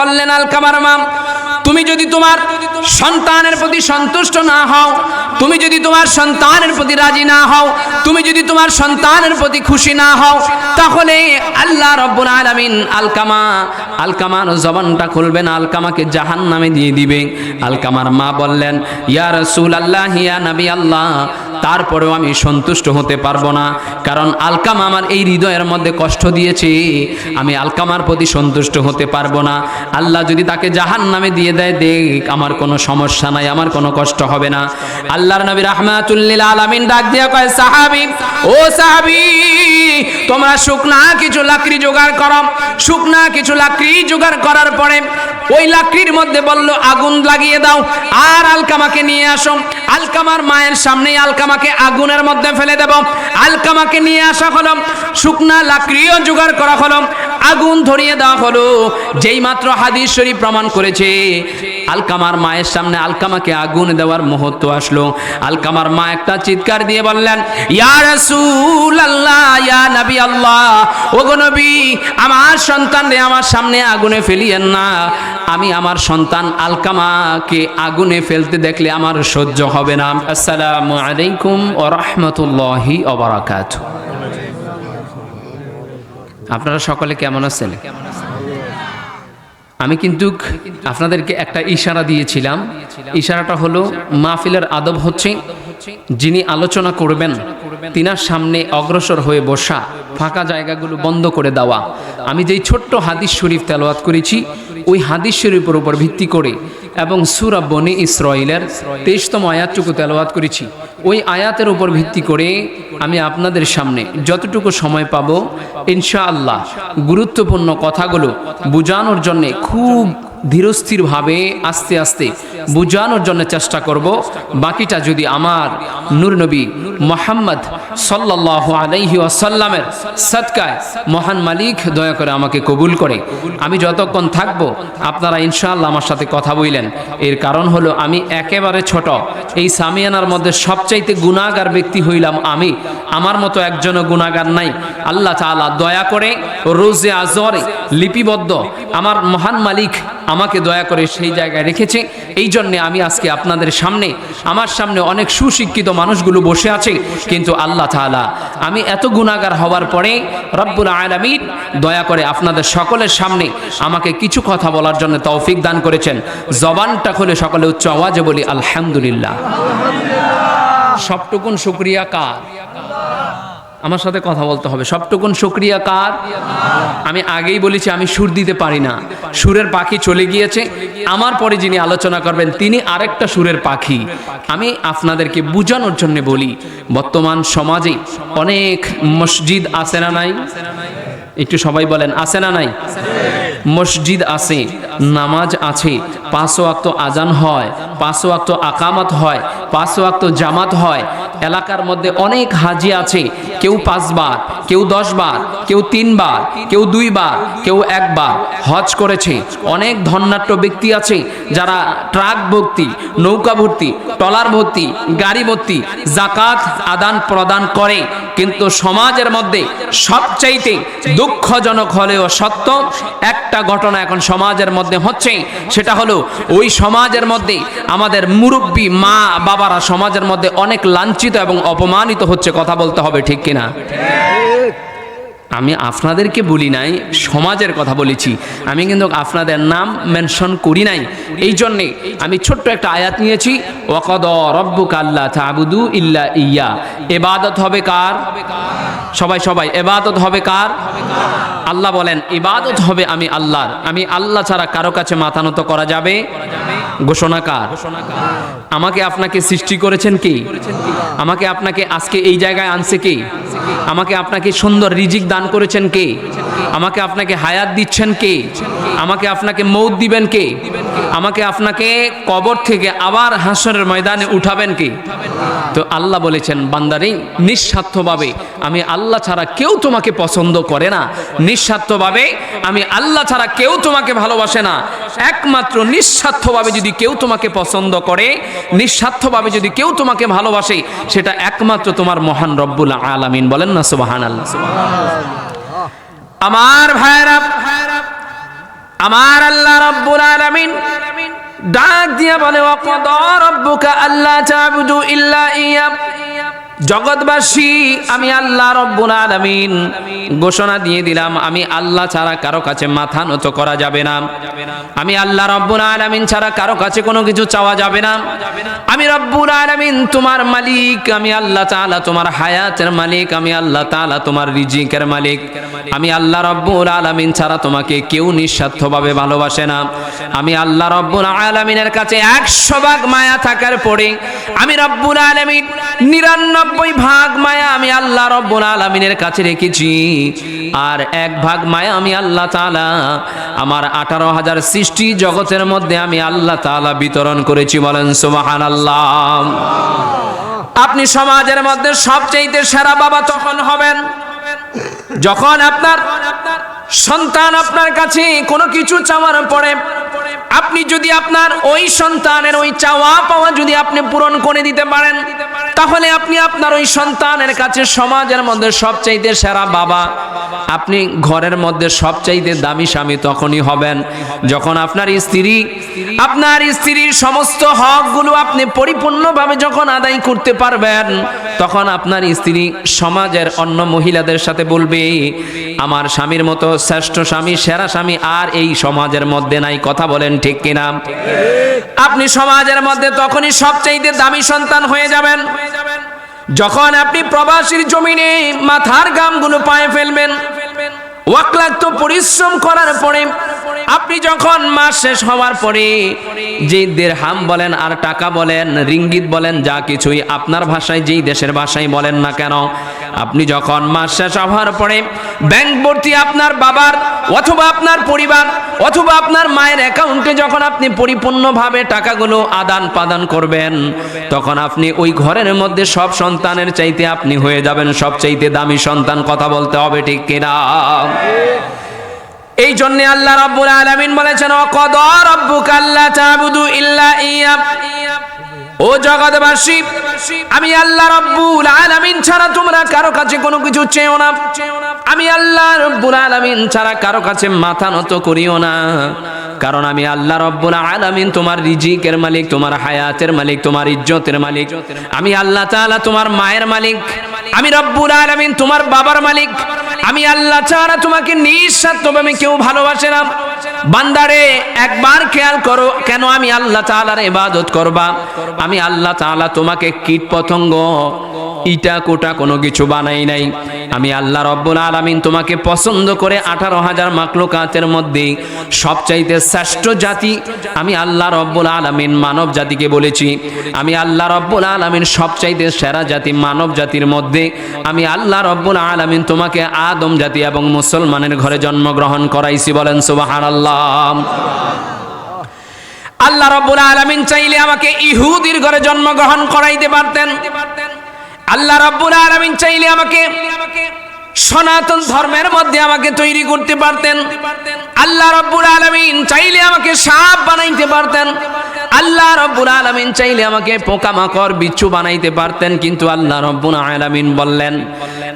বললেন আলকামার মা, তুমি যদি তোমার সন্তানের প্রতি সন্তুষ্ট না হও, তুমি যদি তোমার সন্তানের প্রতি রাজি না হও, তুমি যদি তোমার সন্তানের প্রতি খুশি না হও, তাহলে আল্লাহ রাব্বুল আলামিন আলকামার জবানটা খুলবেন, আলকামাকে জাহান্নামে দিয়ে দিবে। আলকামার মা বললেন, ইয়া রাসূলুল্লাহ, ইয়া নবী আল্লাহ, তারপরেও আমি সন্তুষ্ট হতে পারবো না, কারণ আলকামা আমার এই হৃদয়ের মধ্যে কষ্ট দিয়েছে, আমি আলকামার প্রতি সন্তুষ্ট হতে পারবো না। আল্লাহ যদি তাকে জাহান্নামে দিয়ে দেয়, দেখ, আমার কোনো সমস্যা নাই, আমার কোনো কষ্ট হবে না। আল্লাহর নবী রাহমাতুল লিল আলামিন ডাক দিয়া কয়, সাহাবী, ও সাহাবী, তোমরা শুকনা কিছু লাকড়ি জোগাড় করো। শুকনা কিছু লাকড়ি জোগাড় করার পরে ওই লাকড়ির মধ্যে বলল, আগুন লাগিয়ে দাও আর আলকামাকে নিয়ে আসো। আলকামার মায়ের সামনেই আলকামাকে আগুনের মধ্যে ফেলে দেব। আলকামাকে নিয়ে আসা হলো, শুকনা লাকড়িও জোগাড় করা হলো, আগুন ধরিয়ে দেওয়া হলো। যেই মাত্র হাদিস শরীফ প্রমাণ করেছে আলকামার মায়ের সামনে আলকামাকে আগুন দেওয়ার মুহূর্ত আসলো, আলকামার মা একটা চিৎকার দিয়ে বললেন, ইয়া রাসূলুল্লাহ, ইয়া নবী আল্লাহ, ওগো নবী, আমার সন্তানরে আমার সামনে আগুনে ফেলিয়েন না। আমি আমার সন্তান আলকামাকে আগুনে ফেলতে দেখলে আমার সহ্য হবে না। আসসালামু আলাইকুম ওয়া রাহমাতুল্লাহি ওয়া বারাকাতুহু। আপনারা সকলে কেমন আছেন? আমি কিন্তু আপনাদেরকে একটা ইশারা দিয়েছিলাম। ইশারাটা হলো, মাহফিলের আদব হচ্ছে যিনি আলোচনা করবেন তিনার সামনে অগ্রসর হয়ে বসা, ফাঁকা জায়গাগুলো বন্ধ করে দেওয়া। আমি যেই ছোট্ট হাদিস শরীফ তেলাওয়াত করেছি, ওই হাদিস শরীফের উপর ভিত্তি করে এবং সূরা বনী ইসরাঈলের 23তম আয়াতটুকু তেলাওয়াত করেছি, ওই আয়াতের উপর ভিত্তি করে আমি আপনাদের সামনে যতটুকু সময় পাব ইনশাআল্লাহ গুরুত্বপূর্ণ কথাগুলো বোঝানোর জন্য খুব ধীরস্থিরভাবে আস্তে আস্তে বোঝানোর জন্য চেষ্টা করব। বাকিটা যদি আমার নূর নবী মুহাম্মদ সাল্লাল্লাহু আলাইহি ওয়াসাল্লামের সাদকায় মহান মালিক দয়া করে আমাকে কবুল করে, আমি যতক্ষণ থাকব আপনারা ইনশাআল্লাহ আমার সাথে কথা বললেন। এর কারণ হলো, আমি একেবারে ছোট, এই সামিয়ানার মধ্যে সবচাইতে গুনাহগার ব্যক্তি হইলাম আমি, আমার মতো একজনও গুনাহগার নাই। আল্লাহ তাআলা দয়া করে রোজে আজরে লিপিবদ্ধ আমার মহান মালিক আমাকে দয়া করে সেই জায়গায় রেখেছে। এই জন্যে আমি আজকে আপনাদের সামনে, আমার সামনে অনেক সুশিক্ষিত মানুষগুলো বসে আছে, কিন্তু আল্লাহ তাআলা আমি এত গুনাহগার হওয়ার পরে রব্বুল আলামিন দয়া করে আপনাদের সকলের সামনে আমাকে কিছু কথা বলার জন্য তৌফিক দান করেছেন। জবানটা খুলে সকলে উচ্চ আওয়াজে বলি আলহামদুলিল্লাহ। সবটুকুন শুকরিয়া কার? আমার সাথে কথা বলতে হবে। সবটুকুন শুকরিয়া কার? আমি আগেই বলেছি আমি সুর দিতে পারি না, সুরের পাখি চলে গিয়েছে। আমার পরে যিনি আলোচনা করবেন তিনি আরেকটা সুরের পাখি। আমি আপনাদেরকে বোঝানোর জন্য বলি, বর্তমান সমাজে অনেক মসজিদ আছে না নাই? একটু সবাই বলেন, আছে না নাই? মসজিদ আছে, নামাজ আছে, 5 ওয়াক্ত আজান হয়, 5 ওয়াক্ত আকামত হয়, 5 ওয়াক্ত জামাত হয়। এলাকার মধ্যে অনেক হাজি আছে, কেউ 5 বার, কেউ 10 বার, কেউ 3 বার, কেউ 2 বার, কেউ 1 বার হজ করেছে। অনেক ধন্যাঢ্য ব্যক্তি আছে যারা ট্রাক ভর্তি, নৌকা ভর্তি, ট্রলার ভর্তি, গাড়ি ভর্তি যাকাত আদান প্রদান করে। কিন্তু সমাজের মধ্যে সবচাইতে দুঃখজনক হলেও সত্য একটা ঘটনা এখন সমাজের মধ্যে হচ্ছে, সেটা হলো ওই সমাজের মধ্যে আমাদের মুরব্বী মা বাবারা সমাজের মধ্যে অনেক লাঞ্ছিত এবং অপমানিত হচ্ছে। কথা বলতে হবে, ঠিক কিনা? আমি আপনাদেরকে বলি নাই, সমাজের কথা বলেছি। আমি কিন্তু আপনাদের নাম মেনশন করি নাই। এই জন্যে আমি ছোট্ট একটা আয়াত নিয়েছি, ওয়াকাদা রাব্বুকা আল্লা তা'বুদু ইল্লা ইয়্যা। ইবাদত হবে কার? সবাই ইবাদত হবে কার? আল্লাহ বলেন ইবাদত হবে আমি আল্লাহর। আমি আল্লাহ ছাড়া কারো কাছে মাথা নত করা যাবে? ঘোষণা কার? আমাকে আপনাকে সৃষ্টি করেছেন কে? আমাকে আপনাকে আজকে এই জায়গায় আনছে কে? আমাকে আপনাকে সুন্দর রিজিক দান করেছেন কে? আমাকে আপনাকে হায়াত দিচ্ছেন কে? আমাকে আপনাকে মৌত দিবেন কে? আমাকে আপনাকে কবর থেকে আবার হাসরের ময়দানে উঠাবেন কে? তো আল্লাহ বলেছেন, বান্দারে নিঃস্বার্থভাবে আমি আল্লাহ ছাড়া কেউ তোমাকে পছন্দ করে না, নিঃস্বার্থভাবে আমি আল্লাহ ছাড়া কেউ তোমাকে ভালোবাসে না। একমাত্র নিঃস্বার্থভাবে যদি কেউ তোমাকে পছন্দ করে, নিঃস্বার্থভাবে যদি কেউ তোমাকে ভালোবাসে, সেটা একমাত্র তোমার মহান রব্বুল আলামিন। বলেন না সুবহানাল্লাহ। আমার ভাইরা, আমার আল্লাহ রাব্বুল আলামিন ডাক দিয়া বলে ওয়াকাদা রাব্বুকা আল্লা তা'বুদু ইল্লা ইয়া। জগৎবাসী আমি আল্লাহ রাব্বুল আলামিন ঘোষণা দিয়ে দিলাম, আমি আল্লাহ ছাড়া কারো কাছে মাথা নত করা যাবে না। আমি আল্লাহ রাব্বুল আলামিন ছাড়া কারো কাছে কোনো কিছু চাওয়া যাবে না। আমি রাব্বুল আলামিন তোমার মালিক, আমি আল্লাহ তাআলা তোমার হায়াতের মালিক, আমি আল্লাহ তাআলা তোমার রিজিকের মালিক। আমি আল্লাহ রাব্বুল আলামিন ছাড়া তোমাকে কেউ নিঃস্বার্থভাবে ভালোবাসে না। আমি আল্লাহ রাব্বুল আলামিনের কাছে 100 ভাগ মায়া থাকার পরে আমি রাব্বুল আলামিন 99 ভাগ মায়া আমি আল্লাহ রাব্বুল আলামিনের কাছে রেখেছি, আর 1 ভাগ মায়া আমি আল্লাহ তাআলা আমার 18,000 সৃষ্টি জগতের মধ্যে আমি আল্লাহ তাআলা বিতরণ করেছি। বলেন সুবহানাল্লাহ। আপনি সমাজের মধ্যে সবচেয়ে সেরা বাবা তখন হবেন যখন আপনার সন্তান আপনার কাছে কোনো কিছু চাওয়ার পরে আপনি যদি আপনার ওই সন্তানের ওই চাওয়া পাওয়া যদি আপনি পূরণ করে দিতে পারেন, তাহলে আপনি আপনার ওই সন্তানের কাছে সমাজের মধ্যে সবচাইতে সেরা বাবা, আপনি ঘরের মধ্যে সবচাইতে দামি স্বামী তখনই হবেন যখন আপনার স্ত্রীর সমস্ত হকগুলো আপনি পরিপূর্ণভাবে যখন আদায় করতে পারবেন, তখন আপনার স্ত্রী সমাজের অন্য মহিলাদের সাথে বলবে আমার স্বামীর মতো শ্রেষ্ঠ স্বামী, সেরা স্বামী আর এই সমাজের মধ্যে নাই। কথা বলেন ঠিক কিনা? আপনি সমাজের মধ্যে তখনই সবচাইতে দামি সন্তান হয়ে যাবেন যখন আপনি প্রবাসীর জমিনে মাথার ঘামগুলো পায়ে ফেলবেন, ওয়াক্লাক্ত পরিশ্রম করার পরে আপনি যখন মাস শেষ হওয়ার পরে যে দিরহাম বলেন আর টাকা বলেন, রিঙ্গিত বলেন, যা কিছুই আপনার ভাষায় যেই দেশের ভাষায় বলেন না কেন, আপনি যখন মাস শেষ হওয়ার পরে ব্যাংক ভর্তি আপনার বাবার অথবা আপনার পরিবার অথবা আপনার মায়ের অ্যাকাউন্টে যখন আপনি পরিপূর্ণভাবে টাকাগুলো আদান প্রদান করবেন, তখন আপনি ওই ঘরের মধ্যে সব সন্তানের চাইতে আপনি হয়ে যাবেন সবচাইতে দামি সন্তান। কথা বলতে হবে ঠিক কিনা? এই জন্য আল্লাহ রাব্বুল আলামিন বলেছেন ওয়াকাদা রাব্বুকা আল্লা তা'বুদু ইল্লা ইয়া। ও জগৎবাসী, আমি আল্লাহ রাব্বুল আলামিন ছাড়া তোমরা কারো কাছে কোনো কিছু চেও না। আমি আল্লাহ রাব্বুল আলামিন ছাড়া কারো কাছে মাথা নত করিও না, কারণ আমি আল্লাহ রাব্বুল আলামিন তোমার রিজিকের মালিক, তোমার হায়াতের মালিক, তোমার ইজ্জতের মালিক। আমি আল্লাহ তাআলা তোমার মায়ের মালিক, আমি রাব্বুল আলামিন তোমার বাবার মালিক। আমি আল্লাহ ছাড়া তোমাকে নিঃস্বার্থভাবে কেউ ভালোবাসে না। বান্দারে একবার খেয়াল করো, কেন আমি আল্লাহ তাআলার ইবাদত করবা? আমি আল্লাহ তাআলা তোমাকে কীট পতঙ্গ ইটা কোটা কোনো কিছু বানাই নাই। আমি আল্লাহ রাব্বুল আলামিন তোমাকে পছন্দ করে 18,000 মাখলুকাতের মধ্যে সবচাইতে শ্রেষ্ঠ জাতি আমি আল্লাহ রাব্বুল আলামিন মানব জাতিকে বলেছি। আমি আল্লাহ রাব্বুল আলামিন সবচাইতে সেরা জাতি মানব জাতির মধ্যে আমি আল্লাহ রাব্বুল আলামিন তোমাকে আদম জাতি এবং মুসলমানের ঘরে জন্মগ্রহণ করাইছি। বলেন সুবহানাল্লাহ। আল্লাহ রাব্বুল আলামিন চাইলে আমাকে ইহুদির ঘরে জন্মগ্রহণ করাইতে পারতেন। আল্লাহ রাব্বুল আলামিন চাইলে আমাকে সনাতন ধর্মের মধ্যে আমাকে তৈরি করতে পারতেন। আল্লাহ রাব্বুল আলামিন চাইলে আমাকে সাপ বানাইতে পারতেন। আল্লাহ রাব্বুল আলামিন চাইলে আমাকে পোকামাকড় বিচ্ছু বানাইতে পারতেন, কিন্তু আল্লাহ রাব্বুল আলামিন বললেন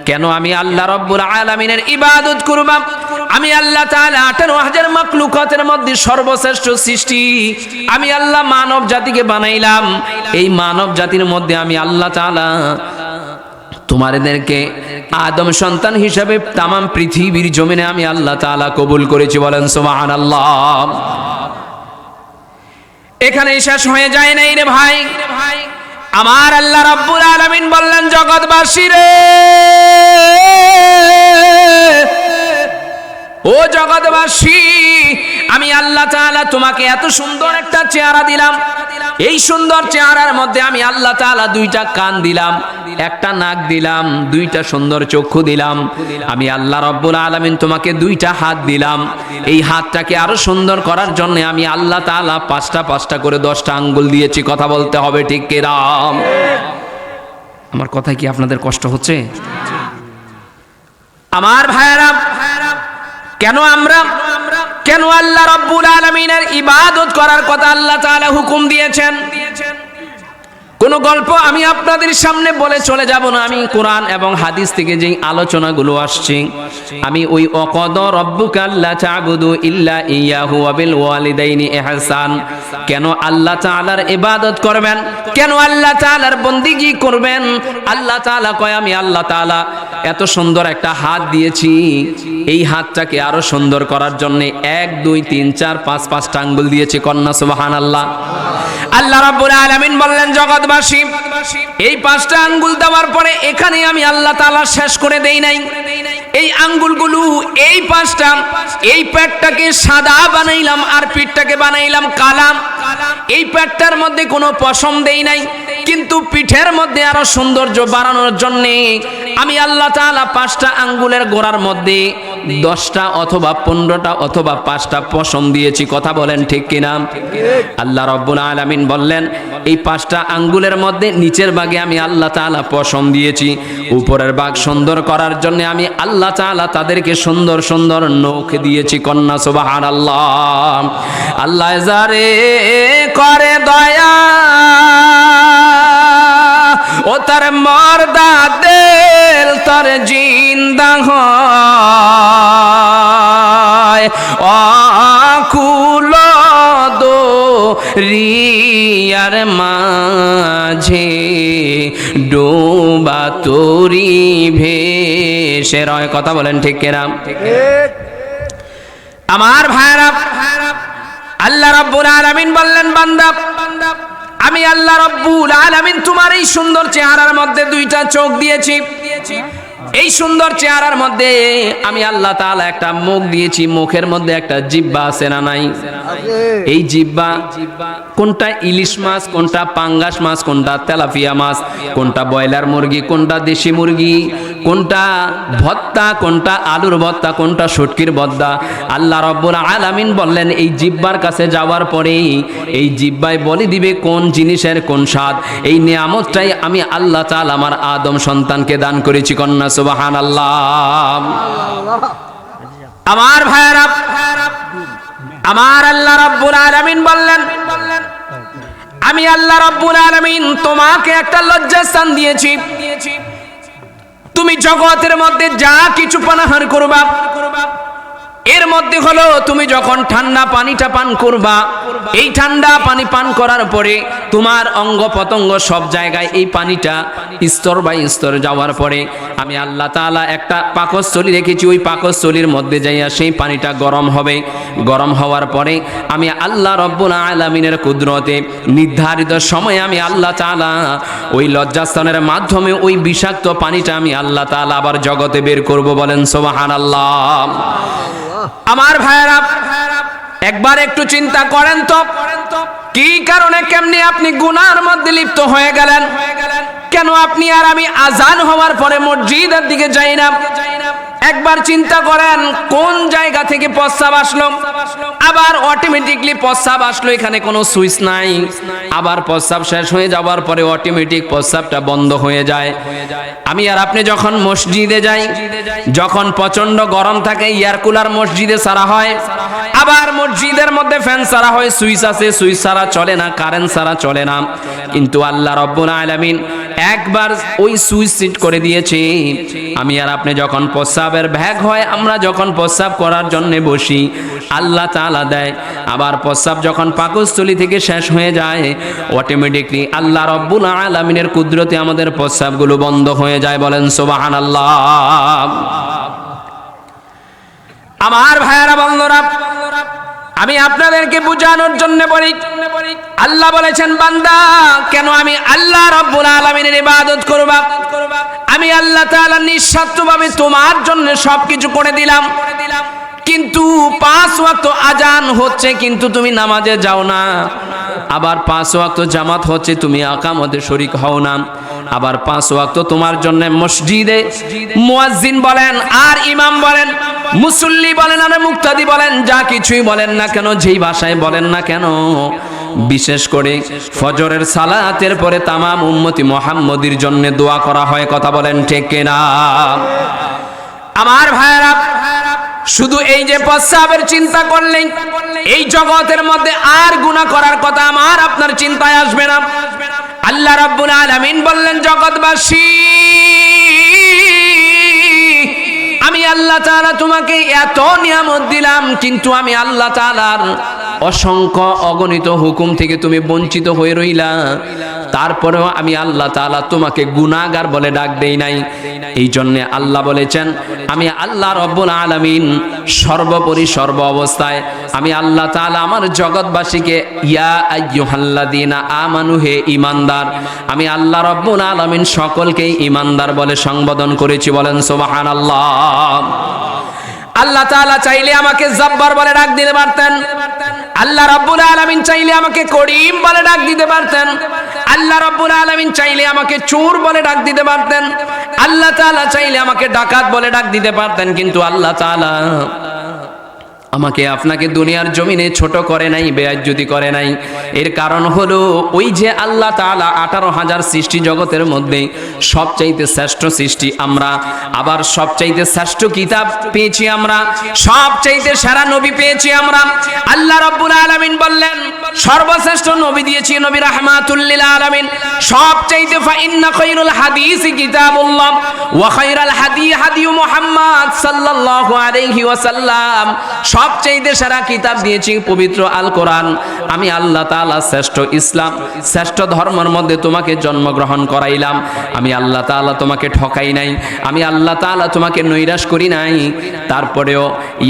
কেন আমি আল্লাহ রাব্বুল আলামিনের ইবাদত করব? আমি আল্লাহ তাআলা 18,000 মাখলুকাতের মধ্যে সর্বশ্রেষ্ঠ সৃষ্টি আমি আল্লাহ মানব জাতিকে বানাইলাম। এই মানব জাতির মধ্যে আমি আল্লাহ তাআলা তোমাদেরকে আদম সন্তান হিসাবে তামাম পৃথিবীর জমিনে আমি আল্লাহ তাআলা কবুল করেছি। বলেন সুবহানাল্লাহ। এখানেই শেষ হয়ে যায় নাই রে ভাই। আমার আল্লাহ রাব্বুল আলামিন বললেন জগৎবাসী রে, ও জগৎবাসী, আমি আল্লাহ তাআলা তোমাকে এত সুন্দর একটা চেহারা দিলাম। এই সুন্দর চেহারার মধ্যে আমি আল্লাহ তাআলা 2টা কান দিলাম, একটা নাক দিলাম, 2টা সুন্দর চক্ষু দিলাম। আমি আল্লাহ রাব্বুল আলামিন তোমাকে 2টা হাত দিলাম। এই হাতটাকে আরো সুন্দর করার জন্য আমি আল্লাহ তাআলা 5টা করে 10টা আঙ্গুল দিয়েছি। কথা বলতে হবে ঠিক কিনা? আমার কথায় কি আপনাদের কষ্ট হচ্ছে? আমার ভাইয়েরা, কেন আল্লাহ রাব্বুল আলামিনের ইবাদত করার কথা আল্লাহ তাআলা হুকুম দিয়েছেন? কোনো গল্প আমি আপনাদের সামনে বলে চলে যাব না। আমি কোরআন এবং হাদিস থেকে যেই আলোচনাগুলো আসছে, আমি ওই ওয়াকাদা রাব্বুকা আল্লা তা'বুদু ইল্লা ইয়াহু ওয়া বিল ওয়ালিদাইনি ইহসান, কেন আল্লাহ তাআলার ইবাদত করবেন, কেন আল্লাহ তাআলার বন্দেগী করবেন। আল্লাহ তাআলা কয় আমি আল্লাহ তাআলা এত সুন্দর একটা হাত দিয়েছি, এই হাতটাকে আরো সুন্দর করার জন্য 1 2 3 4 5 5টা আঙ্গুল দিয়েছি। কন্যা সুবহানাল্লাহ। আল্লাহ রাব্বুল আলামিন বললেন জগৎবাসী, এই 5টা আঙ্গুল দেওয়ার পরে এখানে আমি আল্লাহ তাআলা শেষ করে দেই নাই। এই আঙ্গুলগুলো এই 5টা, এই পেটটাকে সাদা বানাইলাম আর পিঠটাকে বানাইলাম কালা। এই পেটটার মধ্যে কোনো পশম দেই নাই, কিন্তু পিঠের মধ্যে আরো সৌন্দর্য বাড়ানোর জন্য আমি আল্লাহ তাআলা 5টা আঙ্গুলের গোড়ার মধ্যে 10টা অথবা 15টা অথবা 5টা পশম দিয়েছি। কথা বলেন ঠিক কিনা? আল্লাহ রাব্বুল আলামিন বললেন এই 5টা আঙ্গুলের মধ্যে নিচের ভাগে আমি আল্লাহ তাআলা পশম দিয়েছি, উপরের ভাগ সুন্দর করার জন্য আমি আল্লাহ তাআলা তাদেরকে সুন্দর সুন্দর নখ দিয়েছি। কন্যা সুবহানাল্লাহ। আল্লাহ যারে করে দয়া ও তার মর্দা দিল তার জিন্দা হয়, অকুল দরিয়ার মাঝে ডোবা তরি ভেসে রয়। কথা বলেন ঠিক কিনা? আমার ভাইরা, আল্লাহ রাব্বুল আলামিন বললেন বান্দা, আমি আল্লাহ রাব্বুল আলামিন তোমার এই সুন্দর চেহারার মধ্যে 2টা চোখ দিয়েছি। এই সুন্দর চেহারার মধ্যে আমি আল্লাহ তাআলা একটা মুখ দিয়েছি, মুখের মধ্যে একটা জিহ্বা আছে না নাই? এই জিহ্বা কোনটা ইলিশ মাছ, কোনটা পাঙ্গাস মাছ, কোনটা তেলাপিয়া মাছ, কোনটা ব্রয়লার মুরগি, কোনটা দেশি মুরগি, কোনটা ভর্তা, কোনটা আলুর ভর্তা, কোনটা শুটকির ভর্তা। আল্লাহ রাব্বুল আলামিন বললেন এই জিহ্বার কাছে যাওয়ার পরে এই জিহ্বায় বলে দিবে কোন জিনিসের কোন স্বাদ। এই নিয়ামতটাই আমি আল্লাহ তাআলা আমার আদম সন্তানকে দান করেছি। কন্যা সুবহানাল্লাহ। আমার ভাইরা, আমার আল্লাহ রাব্বুল আলামিন বললেন আমি আল্লাহ রাব্বুল আলামিন তোমাকে একটা লজ্জাস্থান দিয়েছি। তুমি জগতের মধ্যে যা কিছু পানাহার করবা, এর মধ্যে হলো তুমি যখন ঠান্ডা পানিটা পান করবা, এই ঠান্ডা পানি পান করার পরে তোমার অঙ্গ পতঙ্গ সব জায়গায় এই পানিটা স্তর বাই স্তর যাওয়ার পরে আমি আল্লাহ তাআলা একটা পাকস্থলী রেখেছি। ওই পাকস্থলীর মধ্যে যাইয়া সেই পানিটা গরম হবে। গরম হওয়ার পরে আমি আল্লাহ রাব্বুল আলামিনের কুদরতে নির্ধারিত সময়ে আমি আল্লাহ তাআলা ওই লজ্জাস্থানের মাধ্যমে ওই বিষাক্ত পানিটা আমি আল্লাহ তাআলা আবার জগতে বের করব। বলেন সুবহানাল্লাহ। আমার ভাইরা, একবার একটু চিন্তা করেন তো, কি কারণে কেমনে আপনি গুনার মধ্যে লিপ্ত হয়ে গেলেন? কেন আপনি আর আমি আজান হওয়ার পরে মসজিদের দিকে যাই না? একবার চিন্তা করেন কোন জায়গা থেকে প্রস্রাব আসলো, আবার অটোমেটিকলি প্রস্রাব আসলো, এখানে কোনো সুইচ নাই। আবার প্রস্রাব শেষ হয়ে যাওয়ার পরে অটোমেটিক প্রস্রাবটা বন্ধ হয়ে যায়। আমি আর আপনি যখন মসজিদে যাই, যখন প্রচন্ড গরম থাকে এয়ার কুলার মসজিদে ছাড়া হয়, আবার মসজিদের মধ্যে ফ্যান ছাড়া হয়, সুইচ আছে, সুইচ ছাড়া চলে না, কারেন্ট ছাড়া চলে না। কিন্তু আল্লাহ রাব্বুল আলামিন একবার ওই সুইচ সেট করে দিয়েছে। আমি আর আপনি যখন প্রস্রাবের ভ্যাগ হয়, আমরা যখন প্রস্রাব করার জন্য বসি, আল্লাহ তাআলা দেয়। আবার প্রস্রাব যখন পাকস্থলী থেকে শেষ হয়ে যায়, অটোমেটিকলি আল্লাহ রাব্বুল আলামিনের কুদরতে আমাদের প্রস্রাবগুলো বন্ধ হয়ে যায়। বলেন সুবহানাল্লাহ। আমার ভাইয়েরা, বন্ধুরা, আমি আপনাদেরকে বোঝানোর জন্য বলি, আল্লাহ বলেছেন বান্দা কেন আমি আল্লাহ রাব্বুল আলামিনের ইবাদত করবা? আমি আল্লাহ তাআলা নিঃস্বার্থভাবে তোমার জন্য সবকিছু করে দিলাম, কিন্তু 5 ওয়াক্ত আজান হচ্ছে কিন্তু তুমি নামাজে যাও না। আবার 5 ওয়াক্ত জামাত হচ্ছে, তুমি ইকামতে শরীক হও না। আবার 5 ওয়াক্ত তোমার জন্য মসজিদে মুয়াজ্জিন বলেন আর ইমাম বলেন, মুসল্লি বলেন আর মুক্তাদি বলেন, যা কিছুই বলেন না কেন, যেই ভাষায় বলেন না কেন, বিশেষ করে ফজরের সালাতের পরে তামাম উম্মতি মুহাম্মদীর জন্য দোয়া করা হয়। কথা বলেন ঠিক কিনা? আমার ভাইরা, শুধু এই যে প্রস্রাবের চিন্তা করলেন, এই জগতের মধ্যে আর গুনাহ করার কথা আমার আপনার চিন্তায় আসবে না। আল্লাহ রাব্বুল আলামিন বললেন, জগৎবাসী, আমি আল্লাহ তাআলা তোমাকে এত নিয়ামত দিলাম, কিন্তু আমি আল্লাহ তাআলার অসংখ্য অগণিত হুকুম থেকে তুমি বঞ্চিত হয়ে রইলা। তারপরেও আমি আল্লাহ তাআলা তোমাকে গুনাহগার বলে ডাক দেই নাই। এই জন্য আল্লাহ বলেছেন, আমি আল্লাহ রব্বুল আলামিন সর্বোপরি সর্ব অবস্থায় আমি আল্লাহ তাআলা আমার জগৎবাসীকে ইয়া আইয়ুহাল্লাযীনা আমানু, হে ঈমানদার, আমি আল্লাহ রব্বুল আলামিন সকলকেই ঈমানদার বলে সম্বোধন করেছি। বলেন সুবহানাল্লাহ। আল্লাহ তাআলা চাইলে আমাকে জব্বার বলে ডাক দিতে পারতেন, আল্লাহ রাব্বুল আলামিন চাইলে আমাকে করিম বলে ডাক দিতে পারতেন, আল্লাহ রাব্বুল আলামিন চাইলে আমাকে চোর বলে ডাক দিতে পারতেন, আল্লাহ তাআলা চাইলে আমাকে ডাকাত বলে ডাক দিতে পারতেন, কিন্তু আল্লাহ তাআলা আমাকে আপনাকে দুনিয়ার জমিনে ছোট করে নাই, বেয়াজ্জতি করে নাই। এর কারণ হলো ওই যে আল্লাহ তাআলা 18,000 সৃষ্টি জগতের মধ্যে সবচাইতে শ্রেষ্ঠ সৃষ্টি আমরা, আবার সবচাইতে শ্রেষ্ঠ কিতাব পেয়েছি আমরা, সবচাইতে সেরা নবী পেয়েছি আমরা। আল্লাহ রাব্বুল আলামিন বললেন, সর্বশ্রেষ্ঠ নবী দিয়েছি নবী রাহমাতুল লিল আলামিন। সবচাইতে ফা ইন্না খায়রুল হাদিসি কিতাবুল্লাহ ওয়া খায়রাল হাদি হাদি মুহাম্মদ সাল্লাল্লাহু আলাইহি ওয়াসাল্লাম। সবচাইতে সেরা কিতাব দিয়েছি পবিত্র আল কোরআন। আমি আল্লাহ তাআলা শ্রেষ্ঠ ইসলাম, শ্রেষ্ঠ ধর্মের মধ্যে তোমাকে জন্মগ্রহণ করাইলাম। আমি আল্লাহ তাআলা তোমাকে ঠকাই নাই, আমি আল্লাহ তাআলা তোমাকে নৈরাশ করি নাই। তারপরেও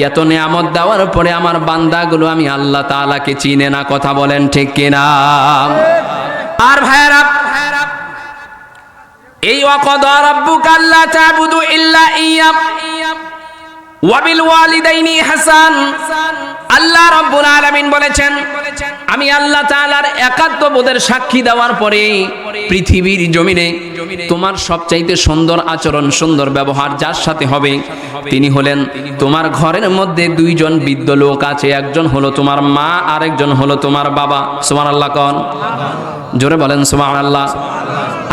এত নিয়ামত দেওয়ার পরে আমার বান্দাগুলো আমি আল্লাহ তাআলাকে চিনে না। কথা বলেন ঠিক কিনা? আর ভাইরা, এই ওয়াকাদা রাব্বুকা আল্লা তা'বুদু ইল্লা ইয়্যা ওয়াবিল ওয়ালিদাইনি ইহসান। আল্লাহ রাব্বুল আলামিন বলেছেন, আমি আল্লাহ তাআলার একাত্মবোধের সাক্ষী দেওয়ার পরে পৃথিবীর জমিনে তোমার সবচাইতে সুন্দর আচরণ, সুন্দর ব্যবহার যার সাথে হবে তিনি হলেন, তোমার ঘরের মধ্যে দুইজন বৃদ্ধ লোক আছে, একজন হলো তোমার মা, আরেকজন হলো তোমার বাবা। সুবহানাল্লাহ কোন? জোরে বলেন সুবহানাল্লাহ।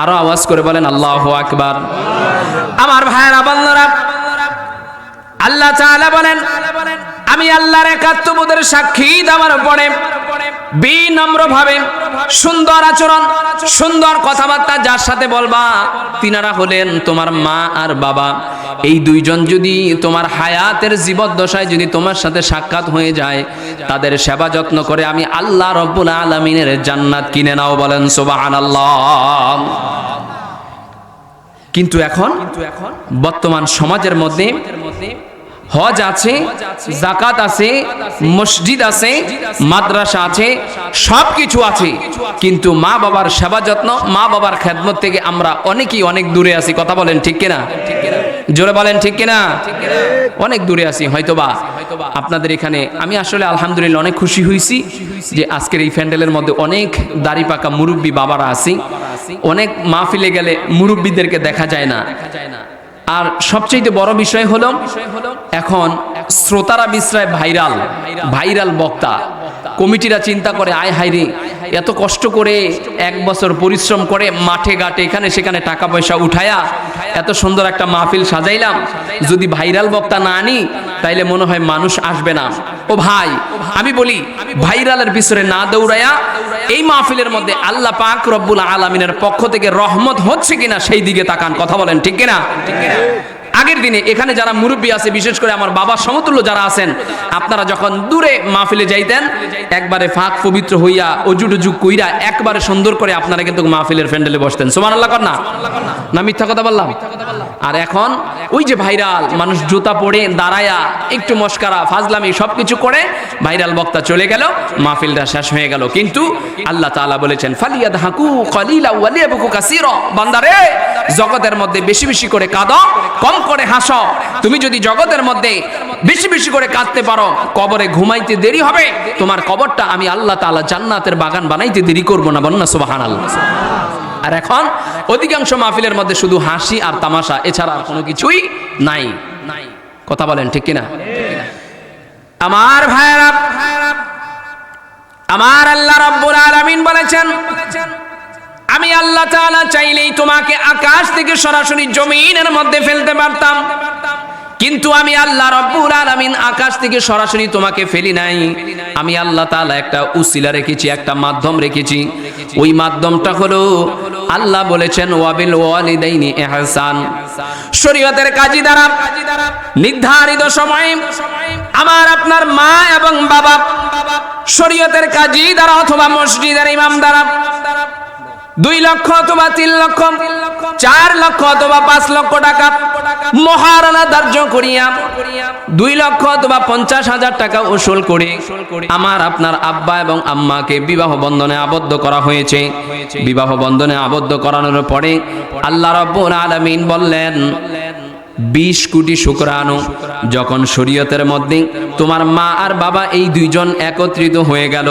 আরো আওয়াজ করে বলেন আল্লাহু আকবার। আমার ভাইয়েরা, বান্দারা, আল্লাহ তাআলা বলেন, আমি আল্লাহর একাত্মবোধের সাক্ষী দেওয়ার পরে বিনম্রভাবে সুন্দর আচরণ, সুন্দর কথাবার্তা যার সাথে বলবা তিনারা হলেন তোমার মা আর বাবা। এই দুইজন যদি তোমার হায়াতের জীবদ্দশায় যদি তোমার সাথে সাক্ষাৎ হয়ে যায়, তাদের সেবা যত্ন করে আমি আল্লাহ রব্বুল আলামিনের জান্নাত কিনে নাও। বলেন সুবহানাল্লাহ। কিন্তু এখন বর্তমান সমাজের মধ্যে হজ আছে, যাকাত আছে, মসজিদ আছে, মাদ্রাসা আছে, সবকিছু আছে, কিন্তু মা বাবার সেবা যত্ন, মা বাবার খেদমত থেকে আমরা অনেকেই অনেক দূরে আছি। কথা বলেন ঠিক কিনা? জোরে বলেন ঠিক কিনা? অনেক দূরে আছি। হয়তোবা আপনাদের এখানে আমি আসলে আলহামদুলিল্লাহ অনেক খুশি হয়েছি যে আজকের এই প্যান্ডেলের মধ্যে অনেক দাড়ি পাকা মুরব্বী বাবারা আছি। অনেক মাহফিলে গেলে মুরব্বীদেরকে দেখা যায় না। আর সবচেয়ে বড় বিষয় হলো এখন শ্রোতারা বিশ্রায় ভাইরাল বক্তা। কমিটিরা চিন্তা করে, আয় হায়রে, এত কষ্ট করে 1 বছর পরিশ্রম করে মাঠে ঘাটে এখানে সেখানে টাকা পয়সা উঠায়া এত সুন্দর একটা মাহফিল সাজাইলাম, যদি ভাইরাল বক্তা না আনি তাইলে মনে হয় মানুষ আসবে না। ও ভাই, আমি বলি ভাইরালের পিছনে না দৌড়ায়া এই মাহফিলের মধ্যে আল্লাহ পাক রব্বুল আলামিনের পক্ষ থেকে রহমত হচ্ছে কিনা সেই দিকে তাকান। কথা বলেন ঠিক কিনা? আগের দিনে এখানে যারা মুরব্বী আছে, বিশেষ করে আমার বাবার সমতুল্য যারা আছেন, আপনারা যখন দূরে মাহফিলে যাইতেন একবারে ফাঁক পবিত্র হইয়া অজু টুজু কইরা একবারে সুন্দর করে আপনারা কিন্তু মাহফিলের প্যান্ডেলে বসতেন। সুবহানাল্লাহ কর না মিথ্যা কথা বললাম? আর এখন ওই যে ভাইরাল মানুষ জুতা পরে দাঁড়ায়া একটু মস্কারা ফাজলামি সবকিছু করে ভাইরাল বক্তা চলে গেল, মাহফিলটা শেষ হয়ে গেল। কিন্তু আল্লাহ তাআলা বলেছেন, ফালিয়াদহাকু কালিলা ওয়ালিয়াবকু কাসীরা। বান্দারে, জগতের মধ্যে বেশি বেশি করে কাঁদো, কম করে হাসো। তুমি যদি জগতের মধ্যে বেশি বেশি করে কাঁদতে পারো, কবরে ঘুমাইতে দেরি হবে, তোমার কবরটা আমি আল্লাহ তাআলা জান্নাতের বাগান বানাইতে দেরি করব না। বলুন না সুবহানাল্লাহ। আর এখন অধিকাংশ মাহফিলের মধ্যে শুধু হাসি আর তামাশা, এছাড়া আর কোনো কিছুই নাই। কথা বলেন ঠিক কিনা? আমার ভাইরা, আমার আল্লাহ রাব্বুল আলামিন বলেছেন, আমি আল্লাহ তাআলা চাইলেই তোমাকে আকাশ থেকে সরাসরি জমিনের মধ্যে ফেলতে পারতাম, কিন্তু আমি আল্লাহ রাব্বুল আলামিন আকাশ থেকে সরাসরি তোমাকে ফেলি নাই। আমি আল্লাহ তাআলা একটা উসিলা রেখেছি, একটা মাধ্যম রেখেছি। ওই মাধ্যমটা হলো আল্লাহ বলেছেন ওয়াবিল ওয়ালিদাইনি ইহসান। শরীয়তের কাজী দ্বারা নির্ধারিত সময়ে আমার আপনার মা এবং বাবা, শরীয়তের কাজী দ্বারা অথবা মসজিদের ইমাম দ্বারা 2 লক্ষ অথবা 3 লক্ষ, 4 লক্ষ অথবা 5 লক্ষ টাকা মহারণা ধার্য করিয়া 2 লক্ষ অথবা 50,000 টাকা উসুল করে আমার আপনার আব্বা এবং আম্মাকে বিবাহ বন্ধনে আবদ্ধ করা হয়েছে। বিবাহ বন্ধনে আবদ্ধ করানোর পরে আল্লাহ রাব্বুল আলামিন বললেন 20 কোটি শুকরানু। যখন শরীয়তের মধ্যে তোমার মা আর বাবা এই দুইজন একত্রিত হয়ে গেল,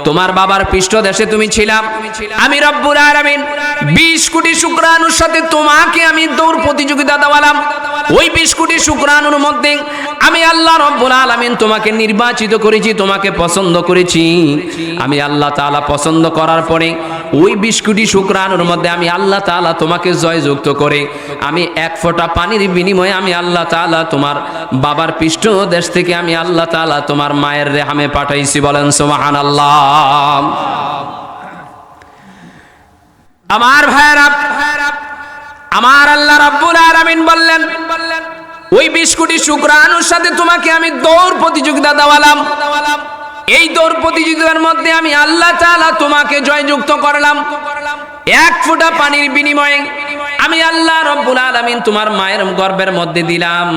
তোমার বাবার পৃষ্ঠদেশে তুমি ছিলাম, আমি রব্বুল আলামিন 20 কোটি শুকরানুর সাথে তোমাকে আমি দৌড় প্রতিযোগিতা দেওয়ালাম। ওই 20 কোটি শুকরানুর মধ্যে আমি আল্লাহ রব্বুল আলামিন তোমাকে নির্বাচিত করেছি, তোমাকে পছন্দ করেছি। আমি আল্লাহ তাআলা পছন্দ করার পরে ওই 20 কোটি শুকরানুর মধ্যে আমি আল্লাহ তাআলা তোমাকে জয়যুক্ত করে আমি 1 ফোঁটা পানির বিনিময়ে আমি আল্লাহ তাআলা তোমার বাবার পৃষ্ঠদেশ থেকে আমি আল্লাহ তাআলা তোমার মায়ের রেহামে পাঠাইছি। বলেন সুবহানাল্লাহ। আমার ভাইরা, আমার আল্লাহ রাব্বুল আলামিন বললেন ওই 20 কোটি শুকরানুর সাথে তোমাকে আমি দৌড় প্রতিযোগিতা দেওয়ালাম। এই দৌড় প্রতিযোগিতার মধ্যে আমি আল্লাহ তাআলা তোমাকে জয়যুক্ত করলাম। 1 ফোঁটা পানির বিনিময়ে আমি আল্লাহ রাব্বুল আলামিন তোমার মায়ের গর্ভের মধ্যে দিলাম।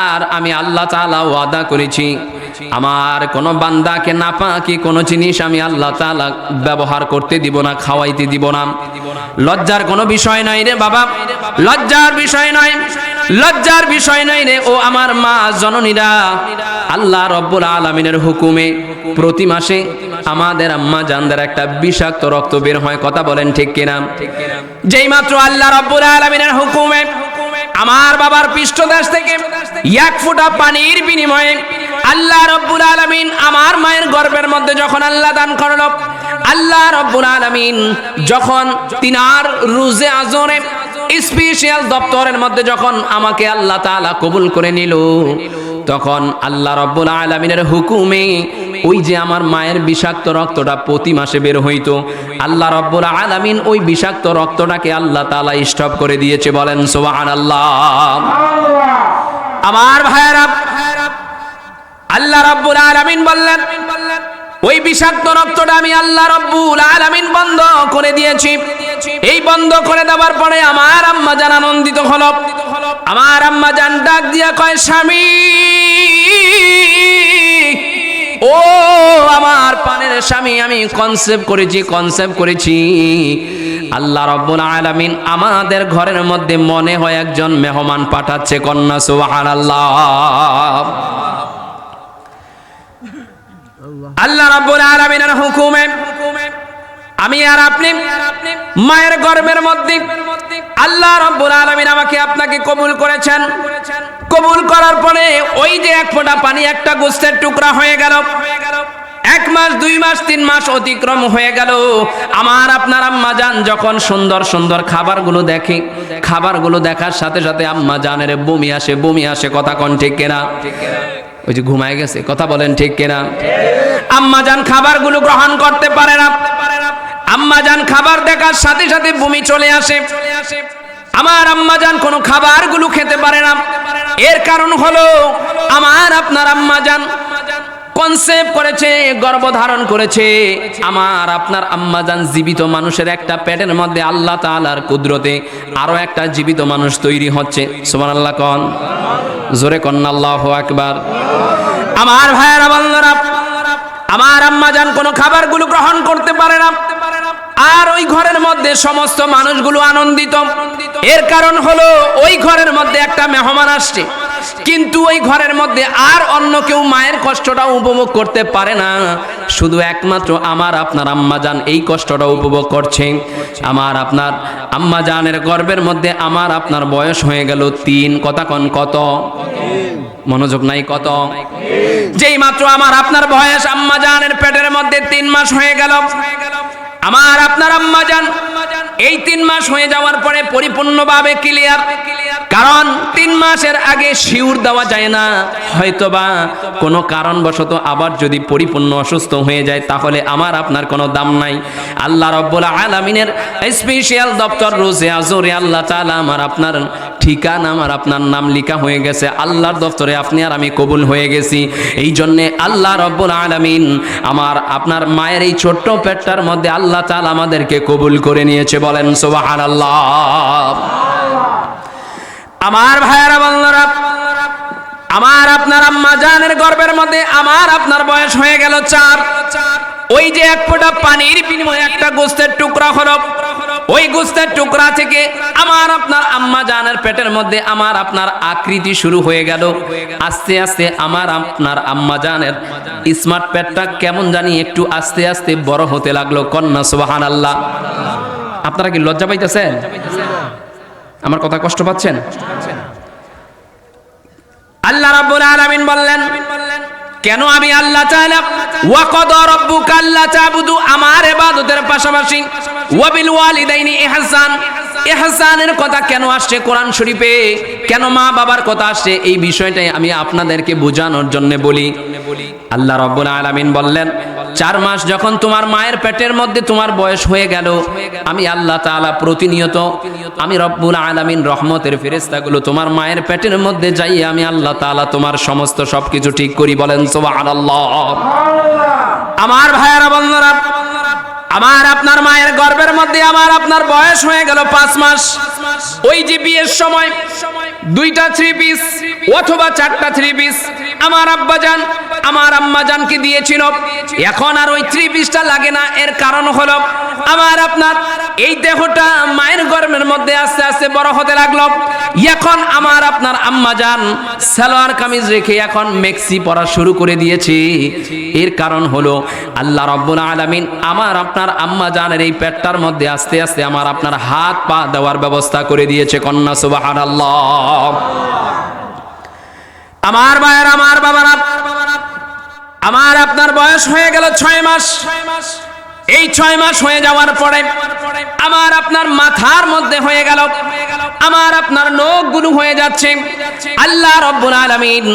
আর আমি আল্লাহ তাআলা ওয়াদা করেছি আমার কোন বান্দাকে নাপাকি কোন জিনিস আমি আল্লাহ তাআলা ব্যবহার করতে দিব না, খাওয়াইতে দিব না। লজ্জার কোনো বিষয় নাই রে বাবা, লজ্জার বিষয় নাই, লজ্জার বিষয় নাই রে ও আমার মা জননীরা। আল্লাহ রাব্বুল আলামিনের হুকুমে প্রতি মাসে আমাদের আম্মা জানদের একটা বিষাক্ত রক্ত বের হয়। কথা বলেন ঠিক কিনা? যেই মাত্র আল্লাহ রাব্বুল আলামিনের হুকুমে আমার বাবার পৃষ্ঠদেশ থেকে 1 ফোঁটা পানির বিনিময়ে আল্লাহ রাব্বুল আলামিন আমার মায়ের গর্ভের মধ্যে যখন আল্লাহ দান করলো, আল্লাহ রাব্বুল আলামিন যখন তিনার রুজে আজরে স্পেশাল দপ্তরের মধ্যে যখন আমাকে আল্লাহ তাআলা কবুল করে নিল, তখন আল্লাহ রাব্বুল আলামিনের হুকুমে ওই যে আমার মায়ের বিষাক্ত রক্তটা প্রতি মাসে বের হইতো, আল্লাহ রাব্বুল আলামিন ওই বিষাক্ত রক্তটাকে আল্লাহ তাআলা স্টপ করে দিয়েছে। বলেন সুবহানাল্লাহ। আমার ভাইরা, আল্লাহ রাব্বুল আলামিন বললেন ওই বিষাক্ত রক্তটা আমি আল্লাহ রাব্বুল আলামিন বন্ধ করে দিয়েছি। এই বন্ধ করে দেওয়ার পরে আমার আম্মা জান আনন্দিত হলো। আমার আম্মা জান ডাক দিয়া কয়, স্বামী ও আমার পানের স্বামী, আমি কনসেপ্ট করেছি আল্লাহ রাব্বুল আলামিন আমাদের ঘরের মধ্যে মনে হয় একজন মেহমান পাঠাচ্ছে। কন্যা সুবহানাল্লাহ। আল্লাহ রাব্বুল আলামিনের হুকুমে আমি আর আপনি মায়ের গর্ভের মধ্যে আল্লাহ রাব্বুল আলামিন আমাকে আপনাকে কবুল করেছেন। কবুল করার পরে ওই যে 1 ফোঁটা পানি একটা গোস্তের টুকরা হয়ে গেল। 1 মাস, 2 মাস, 3 মাস অতিক্রম হয়ে গেল। আমার আপনার আম্মা জান যখন সুন্দর সুন্দর খাবারগুলো দেখে, খাবারগুলো দেখার সাথে সাথে আম্মা জানের বমি আসে। কথা কোন ঠিক কিনা? ওই যে ঘুমায় গেছে। কথা বলেন ঠিক কিনা? আম্মা জান খাবারগুলো গ্রহণ করতে পারে না। আম্মা জান খাবার দেখার সাথে সাথে বমি চলে আসে। আমার আম্মা জান কোনো খাবারগুলো খেতে পারে না। এর কারণ হলো আমার আপনার আম্মা জান কনসেপ্ট করেছে, গর্ভধারণ করেছে। আমার আপনার আম্মা জান জীবিত মানুষের একটা পেটের মধ্যে আল্লাহ তাআলার কুদরতে আরো একটা জীবিত মানুষ তৈরি হচ্ছে। সুবহানাল্লাহ কোন জোরে কন্না আল্লাহু আকবার। আমার ভাইয়েরা বন্ধুরা, আমার আম্মা জান কোনো খাবারগুলো গ্রহণ করতে পারে না। আর ওই ঘরের মধ্যে সমস্ত মানুষগুলো আনন্দিত। এর কারণ হলো ওই ঘরের মধ্যে একটা মেহমান আসছে, কিন্তু ওই ঘরের মধ্যে আর অন্য কেউ মায়ের কষ্টটা উপভোগ করতে পারে না। শুধু একমাত্র আমার আপনার আম্মা জান এই কষ্টটা উপভোগ করছে। আমার আপনার আম্মা জানের গর্ভের মধ্যে আমার আপনার বয়স হয়ে গেল 3। কথা কোন কত? মনোযোগ নাই। কত? যেই মাত্র আমার আপনার বয়স আম্মা জানের পেটের মধ্যে 3 মাস হয়ে গেল, আমার আপনার আম্মা জান এই 3 মাস হয়ে যাওয়ার পরে পরিপূর্ণভাবে ক্লিয়ার, কারণ 3 মাসের আগে শিউর দেওয়া যায় না। হয়তোবা কোনো কারণবশত আবার যদি পরিপূর্ণ অসুস্থ হয়ে যায় তাহলে আমার আপনার কোনো দাম নাই। আল্লাহ রাব্বুল আলামিনের স্পেশাল দপ্তর রোজে আজরে আল্লাহ তাআলা আমার আপনার ঠিকানা, আমার আপনার নাম লেখা হয়ে গেছে আল্লাহর দপ্তরে, আপনি আর আমি কবুল হয়ে গেছি। এই জন্যে আল্লাহ রাব্বুল আলামিন আমার আপনার মায়ের এই ছোট্ট পেটটার মধ্যে আল্লাহ তাআলা আমাদেরকে কবুল করে নিয়েছে, বলেন সুবহানাল্লাহ। আমার ভাইয়েরা বন্ধুরা, আমার আপনার আম্মা জানের গর্ভের মধ্যে আমার আপনার বয়স হয়ে গেল 4। ওই যে এক ফোঁটা পানির বিনিময়ে একটা গোস্তের টুকরা হলো, ওই গোস্তের টুকরা থেকে আমার আপনার আম্মা জানের পেটের মধ্যে আমার আপনার আকৃতি শুরু হয়ে গেল। আস্তে আস্তে আমার আপনার আম্মা জানের স্মার্ট পেটটা কেমন জানি একটু আস্তে আস্তে বড় হতে লাগলো। কন্যা সুবহানাল্লাহ। আপনারা কি লজ্জা পাইতেছেন? আমার কথা কষ্ট পাচ্ছেন? আল্লাহ রাব্বুল আলামিন বললেন, কেন আমি আল্লাহ তাআলা ওয়া ক্বাদা রাব্বুকা আল্লা তা'বুদু, আমার ইবাদতের পাশাপাশি ওয়া বিল ওয়ালিদাইনি ইহসান, ইহসানের কথা কেন আসছে কোরআন শরীফে, কেন মা বাবার কথা আসছে, এই বিষয়টাই আমি আপনাদেরকে বোঝানোর জন্য বলি। আল্লাহ রাব্বুল আলামিন বললেন, 4 মাস যখন তোমার মায়ের পেটের মধ্যে তোমার বয়স হয়ে গেল, আমি আল্লাহ তাআলা প্রতিনিয়ত আমি রব্বুল আলামিন রহমতের ফেরেশতাগুলো তোমার মায়ের পেটের মধ্যে যাই, আমি আল্লাহ তাআলা তোমার সমস্ত সবকিছু ঠিক করি, বলেন সুবহানাল্লাহ। আমার ভাইয়েরা বন্ধুরা, আমার আপনার মায়ের গর্ভের মধ্যে আমার আপনার বয়স হয়ে গেল 5 মাস। ওই যে বিয়ের সময় 2টা 3 পিস অথবা 4টা 3 পিস আমার আব্বাজান আমার আম্মাজানকে দিয়েছিল, এখন আর ওই 3 পিসটা লাগে না। এর কারণ হলো আমার আপনার এই দেহটা মায়ের গর্ভের মধ্যে আস্তে আস্তে বড় হতে লাগলো। এখন আমার আপনার আম্মাজান সালোয়ার কামিজ রেখে এখন মেক্সি পরা শুরু করে দিয়েছে। এর কারণ হলো আল্লাহ রাব্বুল আলামিন আমার আপনার আম্মাজানের এই পেটটার মধ্যে আস্তে আস্তে আমার আপনার হাত পা দেওয়ার ব্যবস্থা করে দিয়েছে। কন্যা সুবহানাল্লাহ। আমার ভাইয়ের, আমার বাবারা, আমার আপনার বয়স হয়ে গেল 6 মাস। এই 6 মাস হয়ে যাওয়ার পরে আমার আপনার মাথার মধ্যে হয়ে গেল আমার আপনার নখগুলো হয়ে যাচ্ছে। আল্লাহ রাব্বুল আলামিন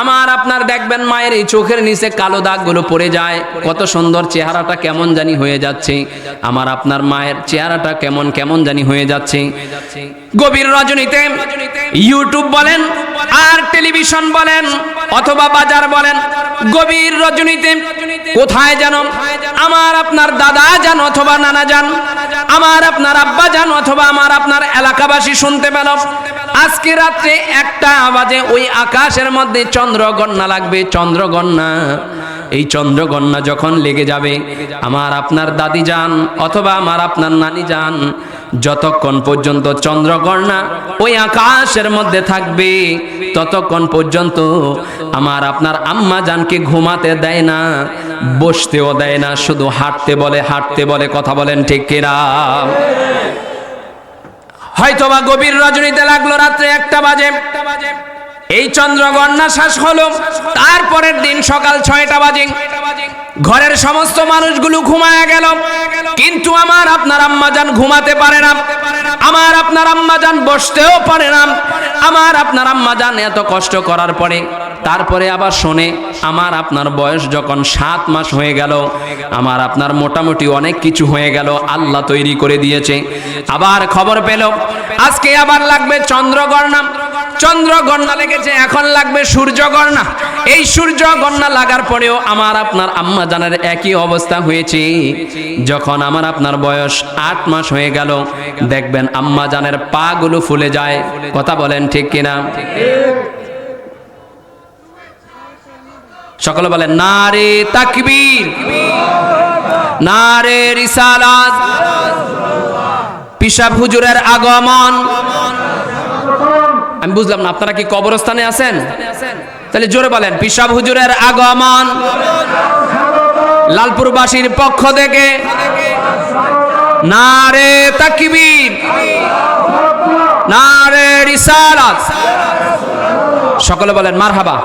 আমার আপনার দেখবেন মায়ের এই চোখের নিচে কালো দাগগুলো পড়ে যায়, কত সুন্দর চেহারাটা কেমন জানি হয়ে যাচ্ছে। আমার আপনার মায়ের চেহারাটা কেমন কেমন জানি হয়ে যাচ্ছে। গভীর রজনীতে ইউটিউব বলেন আর টেলিভিশন বলেন অথবা বাজার বলেন, গভীর রজনীতে কোথায় যেন আমার আপনার দাদা যান অথবা নানা যান, আমার আপনার আব্বা যান অথবা আমার আপনার এলাকাবাসী শুনতে পেল আজকে রাত্রে 1টা বাজে ওই আকাশের মধ্যে চন্দ্রগণনা লাগবে। চন্দ্রগণনা, এই চন্দ্রগণনা যখন লেগে যাবে আমার আপনার দাদি যান অথবা আমার আপনার নানি যান, যতক্ষণ পর্যন্ত চন্দ্রগণনা ওই আকাশের মধ্যে থাকবে ততক্ষণ পর্যন্ত আমার আপনার আম্মা জানকে ঘুমাতে দেয় না, বসতেও দেয় না, শুধু হাঁটতে বলে হাঁটতে বলে। কথা বলেন ঠিক কিনা? হয়তোবা গভীর রজনীতে লাগলো রাত্রে 1টা বাজে, এই চন্দ্রগণনা শেষ হলো, তারপরের দিন সকাল 6টা বাজে ঘরের সমস্ত মানুষগুলো ঘুমায় গেল, কিন্তু আমার আপনার আম্মাজান ঘুমাতে পারে না, আমার আপনার আম্মাজান বসতেও পারে না। আমার আপনার আম্মাজান এত কষ্ট করার পরে তারপরে আবার শোনে আমার আপনার বয়স যখন 7 মাস হয়ে গেল, আমার আপনার মোটামুটি অনেক কিছু হয়ে গেল, আল্লাহ তৈরি করে দিয়েছে। আবার খবর পেল আজকে আবার লাগবে চন্দ্রগণনা। চন্দ্রগণনা লেগেছে, এখন লাগবে সূর্যগণনা। এই সূর্যগণনা লাগার পরেও আমার আপনার আম্মা জানের একই অবস্থা হয়েছে। যখন আমার আপনার বয়স 8 মাস হয়ে গেল, দেখবেন আম্মা জানের পা গুলো ফুলে যায়। কথা বলেন ঠিক কিনা? সকলে বলেন নারে তাকবীর, নারে রিসালাত। পিসাব হুজুরের আগমন। আমি বুঝলাম না, আপনারা কি কবরস্থানে আছেন? তাহলে জোরে বলেন পিসাব হুজুরের আগমন। লালপুরবাসীর পক্ষ থেকে নারে তাকবীর, নারে রিসালাত। সকলে বলেন মারহাবা,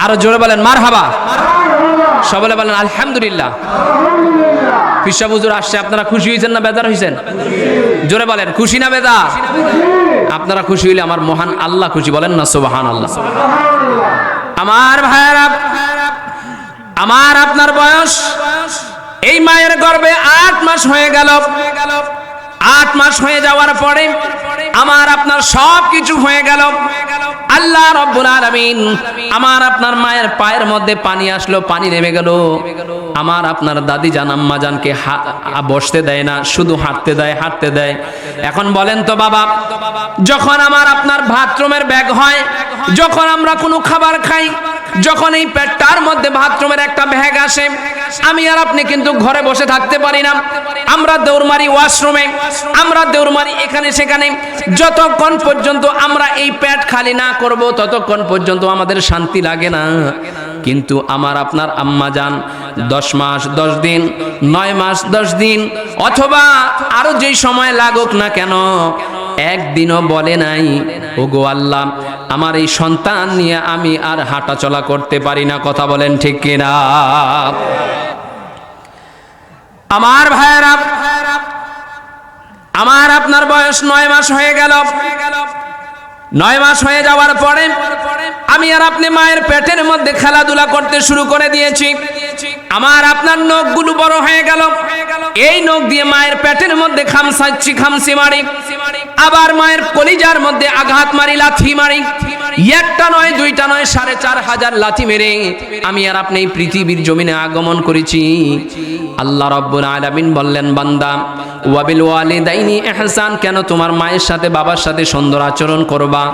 আরো জোরে বলেন মারহাবা, সকলে বলেন আলহামদুলিল্লাহ। পিসা হুজুর আসছে, আপনারা খুশি হয়েছেন না বেজার হয়েছেন? জোরে বলেন, খুশি না বেজার? আপনারা খুশি হইলে আমার মহান আল্লাহ খুশি, বলেন না সুবহানাল্লাহ। আমার ভাইয়েরা, আমার আপনার বয়স এই মায়ের গর্ভে 8 মাস হয়ে গেল। 8 মাস হয়ে যাওয়ার পরে আমার আপনার সব কিছু হয়ে গেল। আল্লাহ রাব্বুল আলামিন আমার আপনার মায়ের পায়ের মধ্যে পানি আসলো, পানি নেমে গেল। আমার আপনার দাদি জান আম্মা জানকে বসতে দেয় না, শুধু হাঁটতে দেয়, হাঁটতে দেয়। এখন বলেন তো বাবা, যখন আমার আপনার বাথরুমের ব্যাগ হয়, যখন আমরা কোনো খাবার খাই, যখন এই পেটটার মধ্যে বাথরুমের একটা ব্যাগ আসে, আমি আর আপনি কিন্তু ঘরে বসে থাকতে পারি না। আমরা দৌড় মারি ওয়াশরুমে, আমরা দৌড় মারি এখানে সেখানে। যতক্ষণ পর্যন্ত আমরা এই পেট খালি না করব, ততক্ষণ পর্যন্ত আমাদের শান্তি লাগে না। কিন্তু আমার আপনার আম্মা জান 10 মাস 10 দিন, 9 মাস 10 দিন, অথবা আরো যেই সময় লাগুক না কেন, একদিনও বলে নাই ওগো আল্লাহ আমার এই সন্তান নিয়ে আমি আর হাঁটা চলা করতে পারি না। কথা বলেন ঠিক কিনা? আমার ভাইয়েরা, আমার আপনার বয়স 9 মাস হয়ে গেল। 9 মাস হয়ে যাওয়ার পরে আমি আর আপনি মায়ের পেটের মধ্যে খেলাধুলা করতে শুরু করে দিয়েছি। আমার আপনার নখগুলো বড় হয়ে গেল। এই নখ দিয়ে মায়ের পেটের মধ্যে খামসি মারি, আবার মায়ের কলিজার মধ্যে আঘাত মারি, লাথি মারি। একটা নয়, দুইটা নয়, 4500 লাথি মেরে আমি আর আপনি এই পৃথিবীর জমিনে আগমন করেছি। আল্লাহ রাব্বুল আলামিন বললেন, বান্দা ওয়াবিল ওয়ালিদাইনি ইহসান, কেন তোমার মায়ের সাথে বাবার সাথে সুন্দর আচরণ করবা।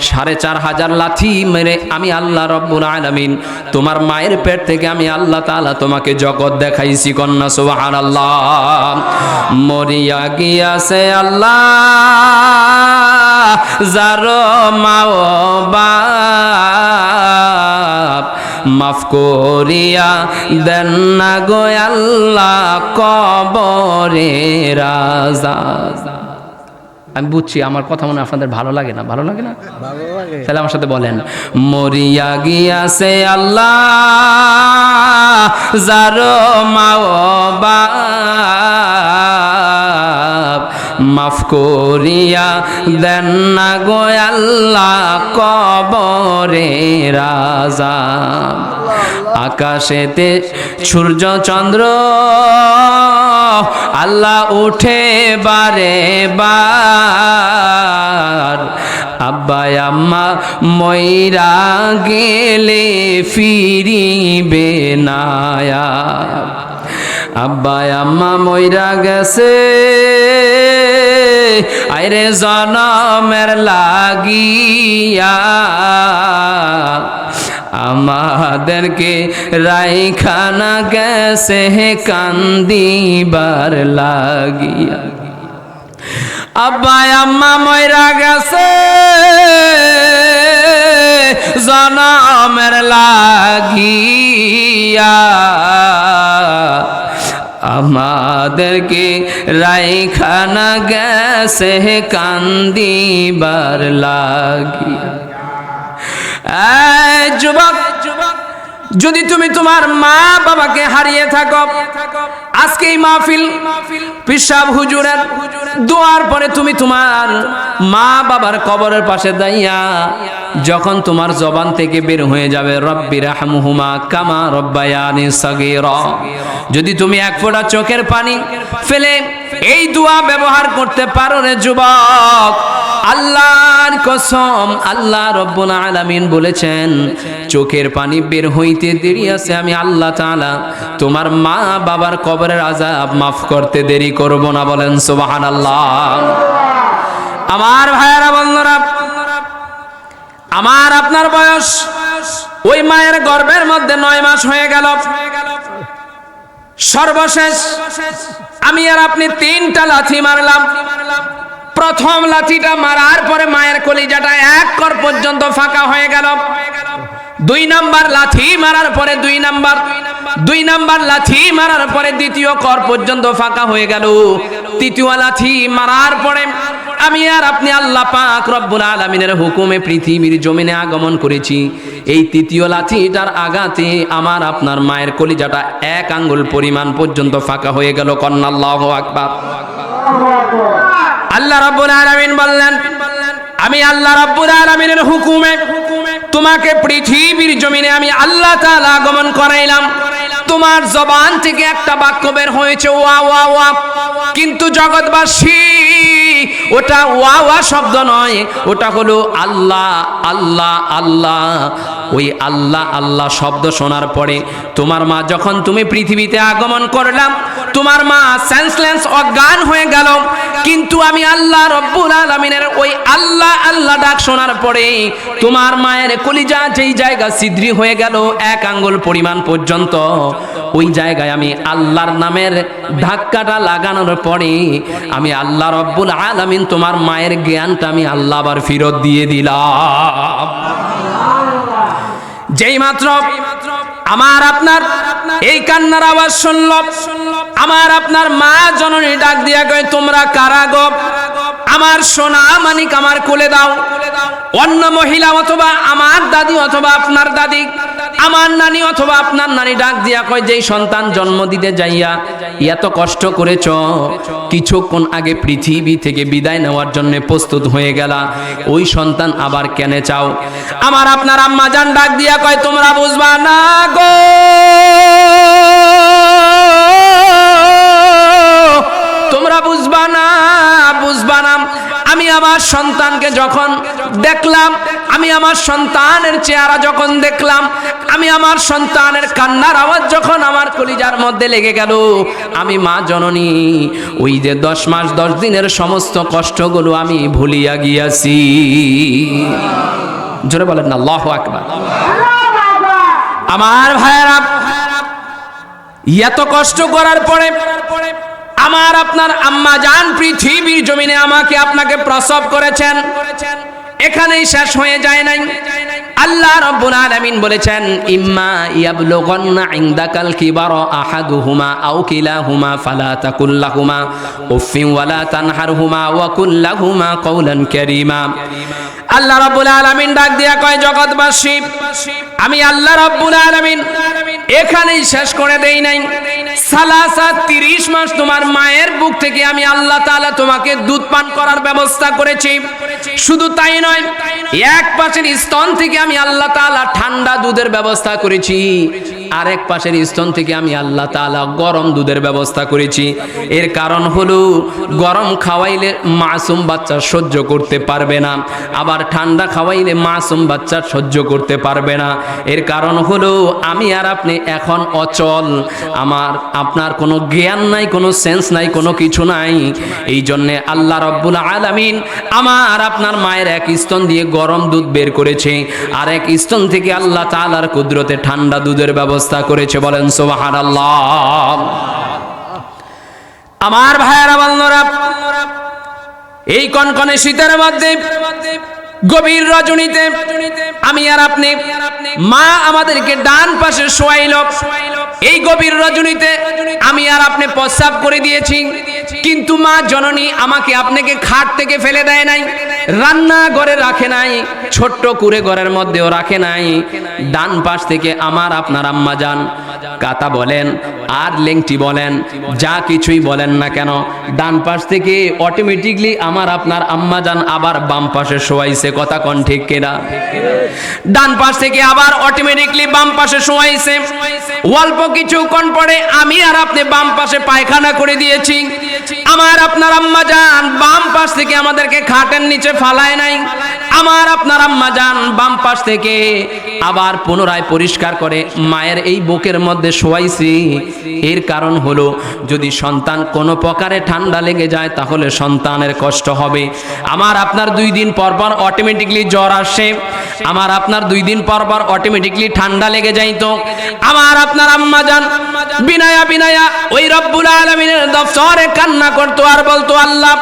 4500 লাথি মেরে আমি আল্লাহ রাব্বুল আলামিন তোমার মায়ের পেট থেকে আমি আল্লাহ তাআলা তোমাকে জগৎ দেখাইছি। কন্যা সুবহানাল্লাহ। মরিয়া গিয়াছে আল্লাহ যারো মাও বাপ, মাফ করিয়া দেন না গো আল্লাহ কবরে রাজা। আমি বুঝছি আমার কথা মনে আপনাদের ভালো লাগে না? ভালো লাগে না? তাহলে আমার সাথে বলেন, মরিয়া গিয়াছে আল্লাহ যারো মাও বাপ, মাফ করিয়া দেন না গো আল্লাহ কবরে রাজা। আকাশেতে সূর্য চন্দ্র আল্লাহ উঠে বারে বার, আব্বা আম্মা মইরা গেলে ফিরিবে না। আব্বা আম্মা মইরা গেছে আইরে জনমের লাগিয়া, আমাদেরকে রাইখানা গেছে কান্দিবার লাগিয়া। আব্বা আম্মা মইরা গেছে জনমের লাগিয়া, আমাদেরকে রাইখানা গেছে কান্দিবার লাগিয়া। যুবক, যদি তুমি তোমার মা বাবাকে হারিয়ে থাকো, আজকে এই মাহফিল পীর সাহেব হুজুরের দোয়ার পরে তুমি তোমার মা বাবার কবরের পাশে দাঁড়িয়া যখন তোমার জবান থেকে বের হয়ে যাবে রব্বি রাহমুহুমা কামা রব্বায়ানি সগীরা, যদি তুমি এক ফোঁটা চোখের পানি ফেলে এই দোয়া ব্যবহার করতে পারো রে যুবক, আল্লাহর কসম আল্লাহ রব্বুল আলামিন বলেছেন চোখের পানি বের হইতে দেরি আছে, আমি আল্লাহ তাআলা তোমার মা বাবার কবরের আযাব মাফ করতে দেরি করব না। বলেন সুবহানাল্লাহ। আমার ভাইয়েরা বন্ধুরা, আমার আপনার বয়স ওই মায়ের গর্ভের মধ্যে 9 মাস হয়ে গেল। সর্বশেষ আমি আর আপনি 3টা লাথি মারলাম। প্রথম লাথিটা মারার পরে মায়ের কলিজাটা 1 কর পর্যন্ত ফাঁকা হয়ে গেল। দুই নাম্বার লাথি মারার পরে দুই নাম্বার লাথি মারার পরে দ্বিতীয় কর পর্যন্ত ফাঁকা হয়ে গেল। তৃতীয় লাথি মারার পরে আমি আর আপনি আল্লাহ পাক রব্বুল আলামিনের হুকুমে পৃথিবীর জমিনে আগমন করেছি। এই তৃতীয় লাথিটার আঘাতে আমার আপনার মায়ের কলিজাটা 1 আঙ্গুল পরিমাণ পর্যন্ত ফাঁকা হয়ে গেল। কন্না আল্লাহু আকবার। আল্লাহ রাব্বুল আলামিন বললেন, আমি আল্লাহ রাব্বুল আলামিনের হুকুমে তোমাকে পৃথিবীর জমিনে আমি আল্লাহ তাআলা আগমন করাইলাম। তোমার জবান থেকে একটা বাক্য বের হয়েছে ওয়া ওয়া ওয়া, কিন্তু জগৎবাসী ওটা ওয়া ওয়া শব্দ নয়, ওটা হলো আল্লাহ আল্লাহ আল্লাহ। ওই আল্লাহ আল্লাহ শব্দ শোনার পরে তোমার মা যখন তুমি পৃথিবীতে আগমন করলাম, তোমার মা সেন্সলেস অজ্ঞান হয়ে গেল। কিন্তু আমি আল্লাহ রব্বুল আলামিনের ওই আল্লাহ আল্লাহ ডাক শোনার পরে তোমার মায়ের কলিজা যেই জায়গা ছিদ্রি হয়ে গেল 1 আঙ্গুল পরিমাণ পর্যন্ত, ওই জায়গায় আমি আল্লাহর নামের ধাক্কাটা লাগানোর পরে আমি আল্লাহ রব্বুল আলামিন তোমার মায়ের জ্ঞানটা আমি আল্লাহ আবার ফেরত দিয়ে দিলাম। যেই মাত্র আমার আপনার এই কান্নার আওয়াজ শুনল, আমার আপনার মা জননী ডাক দিয়া কয়, তোমরা কারা গো? আমার সোনা মানিক আমার কোলে দাও। অন্য মহিলা অথবা আমার দাদি অথবা আপনার দাদি, আমার নানি অথবা আপনার নানি ডাক দিয়া কয়, যেই সন্তান জন্ম দিতে যাইয়া এত কষ্ট করেছ, কিছুক্ষণ আগে পৃথিবী থেকে বিদায় নেওয়ার জন্য প্রস্তুত হয়ে গেলা, ওই সন্তান আবার কেন চাও? আমার আপনার আম্মা জান ডাক দিয়া কয়, তোমরা বুঝবা না গো, তোমরা বুঝবা না। আমি আমার সন্তানকে যখন দেখলাম, আমি আমার সন্তানের চেহারা যখন দেখলাম, আমি আমার সন্তানের কান্নার আওয়াজ যখন আমার কলিজার মধ্যে লেগে গেল, আমি মা জননী ওই যে 10 মাস 10 দিনের সমস্ত কষ্টগুলো আমি ভুলিয়া গিয়াছি। জোরে বলেন না আল্লাহু আকবার। আমার ভাইয়েরা, এত কষ্ট করার পরে আমার আপনার আম্মা জান পৃথিবীর জমিনে আমাকে আপনাকে প্রসব করেছেন, এখানেই শেষ হয়ে যায় নাই। আল্লাহ রাব্বুল আলামিন বলেছেন, ইম্মা ইয়াবলুগান্না ইনদাকাল কিবারা আহাদুহুমা আও কিলাহুমা ফালা তাকুল লাহুমা উফিন ওয়ালা তানহারহুমা ওয়া কুল লাহুমা কাওলান কারীমা। আল্লাহ রাব্বুল আলামিন ডাক দিয়া কয়, জগৎবাসী আমি আল্লাহ রাব্বুল আলামিন এখানেই শেষ করে দেই নাই। সালাসা 30 মাস তোমার মায়ের বুক থেকে আমি আল্লাহ তাআলা তোমাকে দুধ পান করার ব্যবস্থা করেছি। শুধু তাই নয়, এক পাশের স্তন থেকে আমি আল্লাহ তাআলা ঠান্ডা দুধের ব্যবস্থা করেছি, আরেক পাশের স্তন থেকে আমি আল্লাহ তাআলা গরম দুধের ব্যবস্থা করেছি। এর কারণ হলো গরম খাওয়াইলে মাসুম বাচ্চা সহ্য করতে পারবে না, আবার ঠান্ডা খাওয়াইলে মাসুম বাচ্চা সহ্য করতে পারবে না। এর কারণ হলো আমি আর আপনি এখন অচল, আমার আপনার কোনো জ্ঞান নাই, কোনো সেন্স নাই, কোনো কিছু নাই। এই জন্যে আল্লাহ রাব্বুল আলামিন আমার আপনার মায়ের এক স্তন দিয়ে গরম দুধ বের করেছে, আর এক স্তন থেকে আল্লাহ তাআলার কুদরতে ঠান্ডা দুধের ব্যবস্থা করেছে। বলেন সুবহানাল্লাহ। আমার ভাইয়েরা বন্ধুরা, এই কনকনে শীতের মধ্যে গভীর রজনীতে আমি আর আপনি, মা আমাদেরকে ডান পাশে শোয়াইল। এই গভীর রজনীতে আমি আর আপনি প্রস্রাব করে দিয়েছি, কিন্তু মা জননী আমাকে আপনাকে খাট থেকে ফেলে দেয় নাই, রান্না ঘরে রাখে নাই, ছোট্ট কুড়ে ঘরের মধ্যেও রাখে নাই। ডান পাশ থেকে আমার আপনার আম্মা যান, কাতা বলেন আর লেংটি বলেন, যা কিছুই বলেন না কেন, ডান পাশ থেকে অটোমেটিকলি আমার আপনার আম্মা যান আবার বাম পাশে শোয়াইছে। কথা কোন ঠিক কিনা? ডান পাশ থেকে আবার অটোমেটিকলি বাম পাশে শোয়াইছে। অল্প কিছুক্ষণ পরে আমি আর আপনি বাম পাশে পায়খানা করে দিয়েছি। আমার আপনার আম্মা যান বাম পাশ থেকে আমাদেরকে খাটের নিচে ফালায় নাই, আমার আপনার আম্মা যান বাম পাশ থেকে আবার পুনরায় পরিষ্কার করে মায়ের এই বুকের মধ্যে শোয়াইছি। এর কারণ হলো যদি সন্তান কোনো প্রকারে ঠান্ডা লেগে যায় তাহলে সন্তানের কষ্ট হবে। আমার আপনার 2 দিন পর পর অটোমেটিকলি জ্বর আসে, আমার আপনার 2 দিন পর পর অটোমেটিকলি ঠান্ডা লেগে যাইতো। আমার আপনার আম্মা জান বিনায়া বিনায়া ওই রব্বুল আলামিনের দফতরে কান্না করতো আর বলতো, আল্লাহ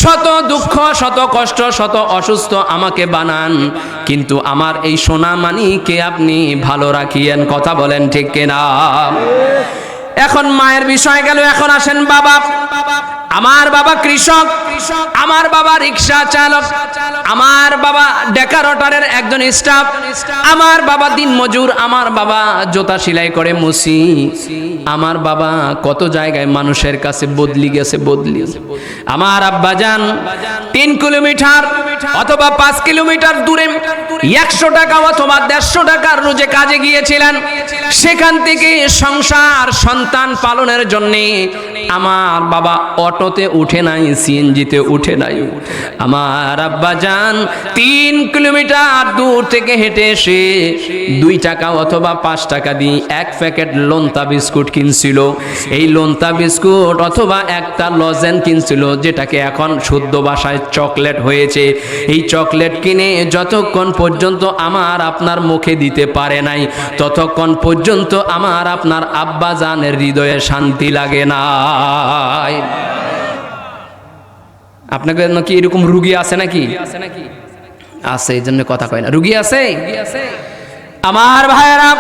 শত দুঃখ শত কষ্ট শত অসুস্থ আমাকে বানান, কিন্তু আমার এই সোনা মানিকে আপনি ভালো রাখিয়েন। কথা বলেন ঠিক কিনা? এখন মায়ের বিষয় গেল, এখন আসেন বাবা। আমার বাবা কৃষক, আমার বাবা রিক্সা চালক, আমার বাবা ডেকারটারের একজন স্টাফ, আমার বাবা দিনমজুর, আমার বাবা জুতা সেলাই করে মুসি, আমার বাবা কত জায়গায় মানুষের কাছে বদলি গেছে বদলি। আমার আব্বা যান 3 কিলোমিটার অথবা 5 কিলোমিটার দূরে 100 টাকা অথবা 150 টাকার রোজে কাজে গিয়েছিলেন, সেখান থেকে সংসার সন্তান পালনের জন্য আমার বাবা অটোতে উঠে নাই, সিএনজিতে উঠে নাই। আমার আব্বা যান 3 কিলোমিটার দূর থেকে হেঁটে এসে 2 টাকা অথবা 5 টাকা দিয়ে 1 প্যাকেট লোন্তা বিস্কুট কিনছিল। এই লোন্তা বিস্কুট অথবা একটা লজেন কিনছিল, যেটাকে এখন শুদ্ধ ভাষায় চকলেট হয়েছে। এই চকলেট কিনে যতক্ষণ পর্যন্ত আমার আপনার মুখে দিতে পারে নাই, ততক্ষণ পর্যন্ত আমার আপনার আব্বা জানের হৃদয়ে শান্তি লাগে না। আপনাকে নাকি এরকম রুগী আছে নাকি? আছে, এই জন্য কথা কয় না। রুগী আছে আমার ভাইয়েরা,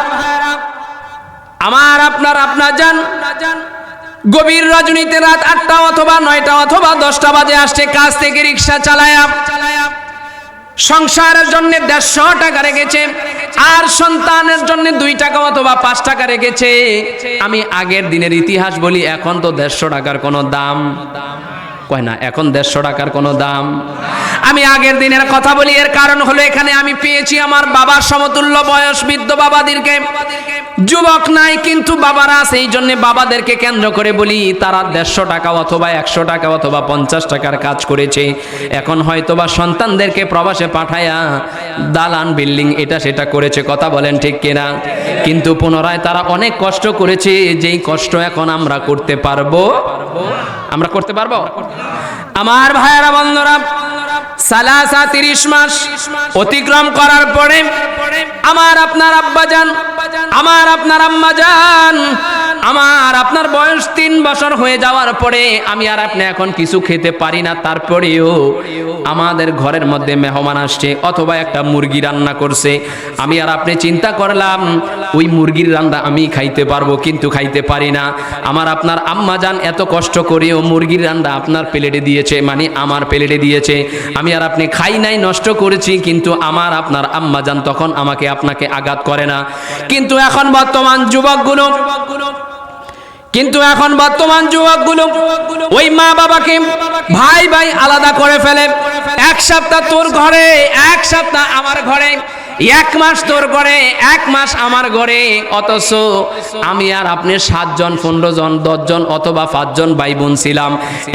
আমার আপনার জান গভীর রজনীতে রাত 8টা অথবা 9টা অথবা 10টা বাজে আসছে কাজ থেকে রিক্সা চালায়া, সংসারের জন্য 150 টাকা রেখেছে আর সন্তানের জন্য 2 টাকা অথবা 5 টাকা রেখেছে। আমি আগের দিনের ইতিহাস বলি, এখন তো 150 টাকার কোনো দাম কয় না, এখন 150 টাকার কোনো দাম। আমি আগের দিনের কথা বলি, এর কারণ হলো এখানে আমি পেয়েছি আমার বাবার সমতুল্য বয়স বৃদ্ধ বাবাদেরকে। যুবক নাই কিন্তু বাবারা আছে, এই জন্য বাবাদেরকে কেন্দ্র করে বলি, তারা 150 টাকা অথবা 100 টাকা অথবা 50 টাকার কাজ করেছে। এখন হয়তোবা সন্তানদেরকে প্রবাসে পাঠায়া দালান বিল্ডিং এটা সেটা করেছে। কথা বলেন ঠিক কিনা? কিন্তু পুনরায় তারা অনেক কষ্ট করেছে, যেই কষ্ট এখন আমরা করতে পারবো। আমরা করতে পারবো? আমার ভাইয়েরা বন্ধুরা, 30 মাস অতিক্রম করার পরে আমার আপনার আব্বা যান, আমার আপনার আম্মা যান, আমার আপনার বয়স 3 বছর হয়ে যাওয়ার পরে আমি আর আপনি এখন কিছু খেতে পারি না। তারপরেও আমাদের ঘরের মধ্যে মেহমান আসছে অথবা একটা মুরগি রান্না করছে, আমি আর আপনি চিন্তা করলাম ওই মুরগির রান্না আমি খাইতে পারবো, কিন্তু খাইতে পারি না। আমার আপনার আম্মা যান এত কষ্ট করেও মুরগির রান্না আপনার প্লেটে দিয়েছে, মানে আমার প্লেটে দিয়েছে। আমি আর আপনি খাই নাই, নষ্ট করেছি, কিন্তু আমার আপনার আম্মা যান তখন আমাকে আপনাকে আঘাত করে না। কিন্তু এখন বর্তমান যুবকগুলো ওই মা বাবাকে ভাই ভাই আলাদা করে ফেলে। 1 সপ্তাহ তোর ঘরে, 1 সপ্তাহ আমার ঘরে, 1 মাস তোর ঘরে, 1 মাস আমার ঘরে। অথচ আমি আর আপনি 7 জন 15 জন 10 জন অথবা 5 জন ভাই বোন ছিলাম।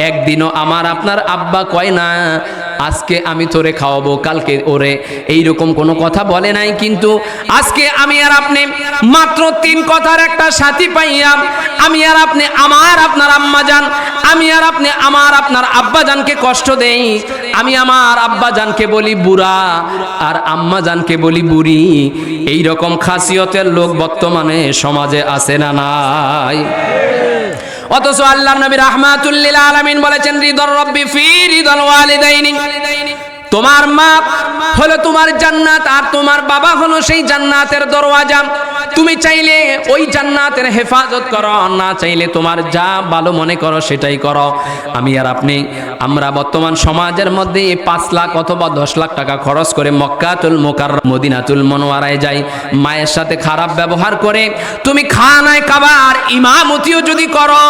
একদিনও আমার আপনার আব্বা কয় না আজকে আমি তোরে খাওয়াবো, কালকে ওরে, এইরকম কোনো কথা বলে নাই। কিন্তু আজকে আমি আর আপনি মাত্র 3 কথার একটা সাথী পাইয়াম। আমি আর আপনি আমার আপনার আম্মা জান, আমি আর আপনি আমার আপনার আব্বা জানকে কষ্ট দেই। আমি আমার আব্বা জানকে বলি বুড়া আর আম্মা জানকে বলি বুড়ি। এই রকম খাসিয়তের লোক বর্তমানে সমাজে আছে না নাই? অথচ আল্লাহর নবী রাহমাতুল লিল আলামিন বলেছেন, রিদর রব্বি ফি রিদল ওয়ালিদাইনি। তোমার মা হলো তোমার জান্নাত আর তোমার বাবা হলো সেই জান্নাতের দরওয়াজা। তুমি চাইলে ওই জান্নাতের হেফাজত করো, না চাইলে তোমার যা ভালো মনে করো সেটাই করো। আমি আর আপনি আমরা বর্তমান সমাজের মধ্যে 5 লাখ অথবা 10 লাখ টাকা খরচ করে মক্কাতুল মুকাররম মদিনাতুল মুনাওয়ারায় যাই, মায়ের সাথে খারাপ ব্যবহার করে তুমি খানায় কাবার ইমামতিও যদি করো,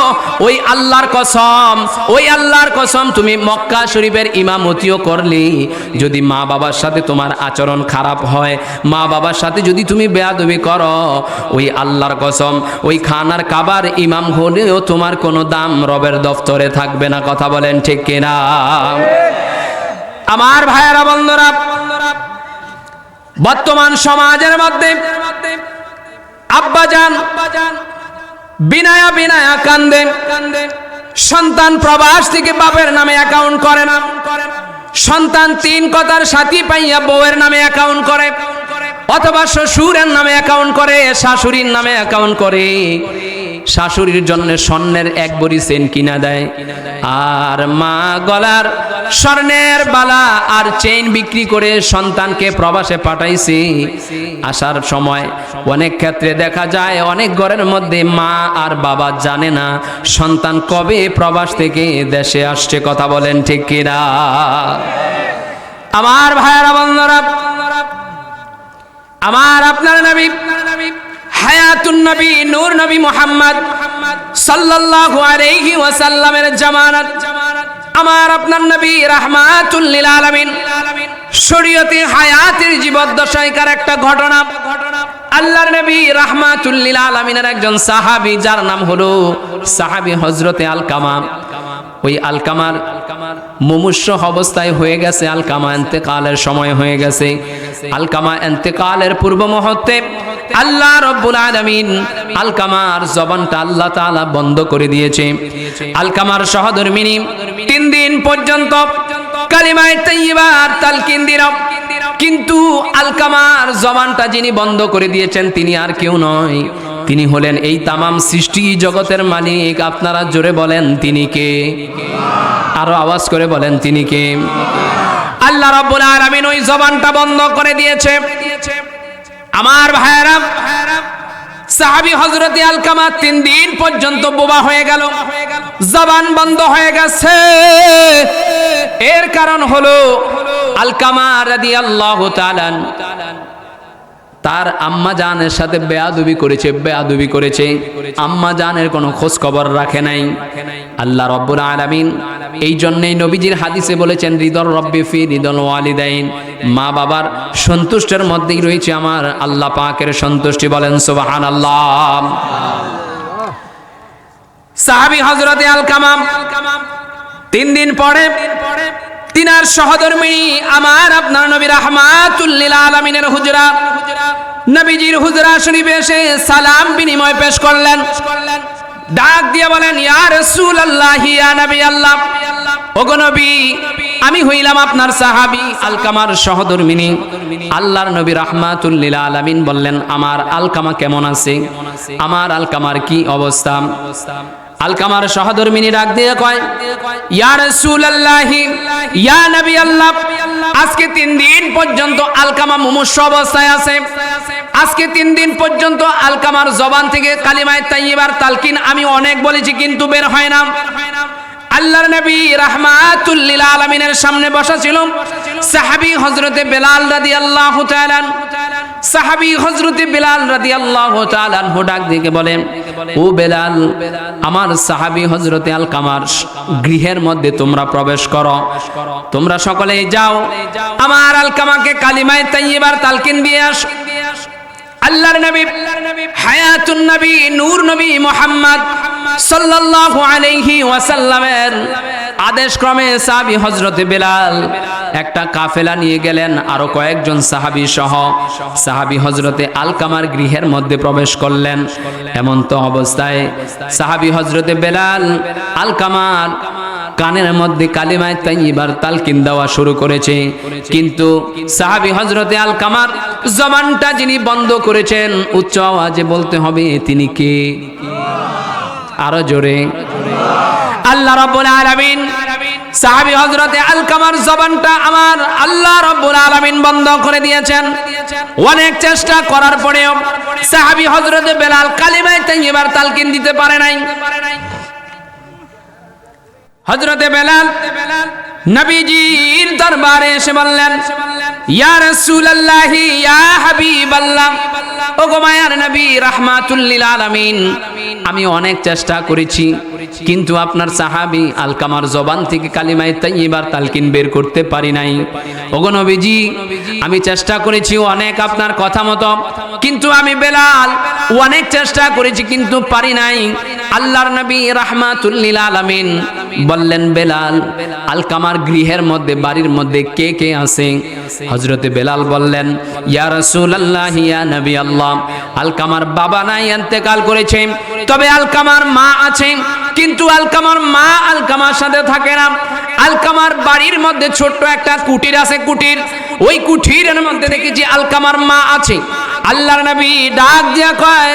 ওই আল্লাহর কসম তুমি মক্কা শরীফের ইমামতিও করলে যদি মা বাবার সাথে তোমার আচরণ খারাপ হয়, মা বাবার সাথে যদি তুমি বেয়াদবি করো, ওই আল্লাহর কসম ওই খানার কাবার ইমাম হলেও তোমার কোনো দাম রবের দফতরে থাকবে না। কথা বলেন ঠিক কিনা? আমার ভাইয়েরা বন্ধুরা, বর্তমান সমাজের মধ্যে আব্বাজান বিনায়া বিনায়া কান্দে। সন্তান প্রবাস থেকে বাপের নামে অ্যাকাউন্ট করে না, সন্তান তিন কথার সাথী পাইয়া বউয়ের নামে অ্যাকাউন্ট করে, অথবা শ্বশুরের নামে অ্যাকাউন্ট করে, শাশুড়ির নামে অ্যাকাউন্ট করে। শাশুড়ির জন্য স্বর্ণের এক ভরি চেন কিনা দেয়, আর মা গলার স্বর্ণের বালা আর চেইন বিক্রি করে সন্তানকে প্রবাসে পাঠাইছে। আসার সময় অনেক ক্ষেত্রে দেখা যায় অনেক ঘরের মধ্যে মা আর বাবা জানে না সন্তান কবে প্রবাস থেকে দেশে আসছে। কথা বলেন ঠিক কিনা? আমার ভাইয়েরা বন্ধুরা, আমার আপনার নবী হায়াতুন নবী নূর নবী মুহাম্মদ সাল্লাল্লাহু আলাইহি ওয়াসাল্লামের জামানাত, আমার আপনার নবী রাহমাতুল লিল আলামিন শরীয়তে হায়াতের জীবদ্দশায়কার একটা ঘটনা। আল্লাহর নবী রাহমাতুল লিল আলামিনের একজন সাহাবী, যার নাম হলো সাহাবী হযরতে আলকামা। ওই আলকামার মুমূর্ষু অবস্থায় হয়ে গেছে, আলকামা ইন্তেকালের সময় হয়ে গেছে। আলকামা ইন্তেকালের পূর্ব মুহূর্তে আল্লাহ রাব্বুল আলামিন আলকামার জবানটা আল্লাহ তাআলা বন্ধ করে দিয়েছে। আলকামার সহধর্মিনী 3 দিন পর্যন্ত কালিমায়ে তাইয়্যিবার তালকিন দিল, কিন্তু আলকামার জবানটা যিনি বন্ধ করে দিয়েছেন তিনি আর কেউ নয়, তিনি হলেন এই তামাম সৃষ্টি জগতের মালিক। আপনারা জোরে বলেন তিনি কে? আরো আওয়াজ করে বলেন তিনি কে? আল্লাহ রাব্বুল আলামিন ওই জবানটা বন্ধ করে দিয়েছে। আমার ভাইয়েরা, সাহাবী হযরতে আলকামা 3 দিন পর্যন্ত বোবা হয়ে গেল, জবান বন্ধ হয়ে গেছে। এর কারণ হলো আলকামা রাদিয়াল্লাহু তাআলা তার আম্মা জানের সাথে বেয়াদবি করেছে। আম্মা জানের কোনো খোঁজ খবর রাখে নাই। আল্লাহ রাব্বুল আলামিন এই জন্যই নবীজির হাদিসে বলেছেন, রিদর রব্বি ফি রিদল ওয়ালিদাইন, মা বাবার সন্তুষ্টের মধ্যেই রয়েছে আমার আল্লাহ পাকের সন্তুষ্টি। বলেন সুবহানাল্লাহ। সাহাবী হযরতে আলকামা 3 দিন পরে তিনার সহধর্মিনী আমার আপনার নবী রাহমাতুল লিল আলামিনের হুজরা, নবীজির হুজরা শরীফে এসে সালাম বিনিময় পেশ করলেন। ডাক দিয়ে বলেন, ইয়া রাসূলুল্লাহ, ইয়া নবী আল্লাহ, ওগো নবী, আমি হইলাম আপনার সাহাবী আলকামার সহধর্মিনী। আল্লাহর নবী রাহমাতুল লিল আলামিন বললেন, আমার আলকামা কেমন আছে? আমার আলকামার কি অবস্থা? আলকামার সহধর্মিনী ডাক দিয়ে কয়, ইয়া রাসূলুল্লাহ, ইয়া নবী আল্লাহ, আজকে 3 দিন পর্যন্ত আলকামা মুমূর্ষু অবস্থায় আছে। আজকে 3 দিন পর্যন্ত আলকামার জবান থেকে কালিমায়ে তাইয়্যিবার তালকিন আমি অনেক বলেছি, কিন্তু বের হয় না। আল্লাহর নবী রাহমাতুল লিল আলামিনের সামনে বসা ছিল সাহাবী হযরতে বেলাল রাদিয়াল্লাহু তাআলা। সাহাবী হযরতে বেলাল রাদিয়াল্লাহু তাআলা ডাক দিয়ে বলেন, ও বেলাল, আমার সাহাবী হযরতে আলকামার গৃহের মধ্যে তোমরা প্রবেশ করো, তোমরা সকলেই যাও, আমার আলকামাকে কালিমায়ে তাইয়্যিবার তালকিন দিয়ে আসো। আল্লাহর নবী হায়াতুন নবী নূর নবী মুহাম্মদ সাল্লাল্লাহু আলাইহি ওয়াসাল্লামের আদেশ ক্রমে সাহাবী হযরতে বেলাল একটা কাফেলা নিয়ে গেলেন, আরো কয়েকজন সাহাবী সহ সাহাবী হযরতে আলকামার গৃহের মধ্যে প্রবেশ করলেন। এমন তো অবস্থায় সাহাবী হযরতে বেলাল আলকামার কানের মধ্যে কালিমায়ে তাইয়্যিবার তালকিন দেওয়া শুরু করেছে, কিন্তু সাহাবী হযরতে আলকামার জবানটা যিনি বন্ধ করেছেন, উচ্চ আওয়াজে বলতে হবে তিনি কে? আরো জোরে। আল্লাহ রাব্বুল আলামিন সাহাবী হযরতে আলকামার জবানটা আমার আল্লাহ রাব্বুল আলামিন বন্ধ করে দিয়েছেন। অনেক চেষ্টা করার পরেও সাহাবী হযরতে বেলাল কালিমায়ে তাইয়্যিবার তালকিন দিতে পারে নাই। হযরতে বেলাল নবীজির দরবারে এসে বললেন, ইয়া রাসূলুল্লাহ, ইয়া হাবিবাল্লাহ, ওগো মায়ার নবী রাহমাতুল লিল আলামিন, আমি অনেক চেষ্টা করেছি, কিন্তু আপনার সাহাবী আলকামার জবান থেকে কালিমায়ে তাইয়্যিবার তালকিন বের করতে পারি নাই। ওগো নবীজি, আমি চেষ্টা করেছি অনেক আপনার কথা মতো, কিন্তু আমি বেলাল অনেক চেষ্টা করেছি, কিন্তু পারি নাই। আল্লাহর নবী রাহমাতুল লিল আলামিন বললেন, বেলাল, আলকামার গৃহের মধ্যে বাড়ির মধ্যে কে কে আছে? হযরতে বেলাল বললেন, ইয়া রাসূলুল্লাহ, ইয়া নবী আল্লাহ, আলকামার বাবা নাই, ইন্তেকাল করেছে, তবে আলকামার মা আছে, কিন্তু আলকামার মা আলকামার সাথে থাকে না। আলকামার বাড়ির মধ্যে ছোট্ট একটা কুটির আছে, কুটির, ওই কুটিরের মধ্যে দেখেছি আলকামার মা আছে। আল্লাহর নবী ডাক দিয়া কয়,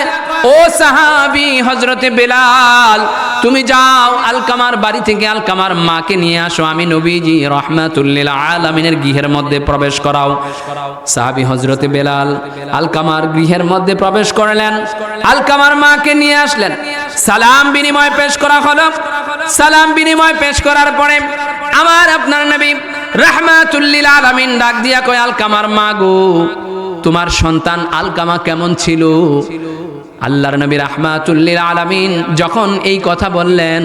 ও সাহাবী হযরতে বেলাল, তুমি যাও আলকামার বাড়ি থেকে আলকামার মাকে নিয়ে আসো, আমি নবীজি রাহমাতুল লিল আলামিনের গৃহের মধ্যে প্রবেশ করাও। সাহাবী হযরতে বেলাল আলকামার গৃহের মধ্যে প্রবেশ করলেন, আলকামার মাকে নিয়ে আসলেন, সালাম বিনিময় পেশ করা হলো। সালাম বিনিময় পেশ করার পরে আমার আপনার নবী রাহমাতুল লিল আলামিন ডাক দিয়া কয়, আলকামার মা গো, তোমার সন্তান আলকামা কেমন ছিল? আল্লাহর নবী রাহমাতুল লিল আলামিন যখন এই কথা বললেন,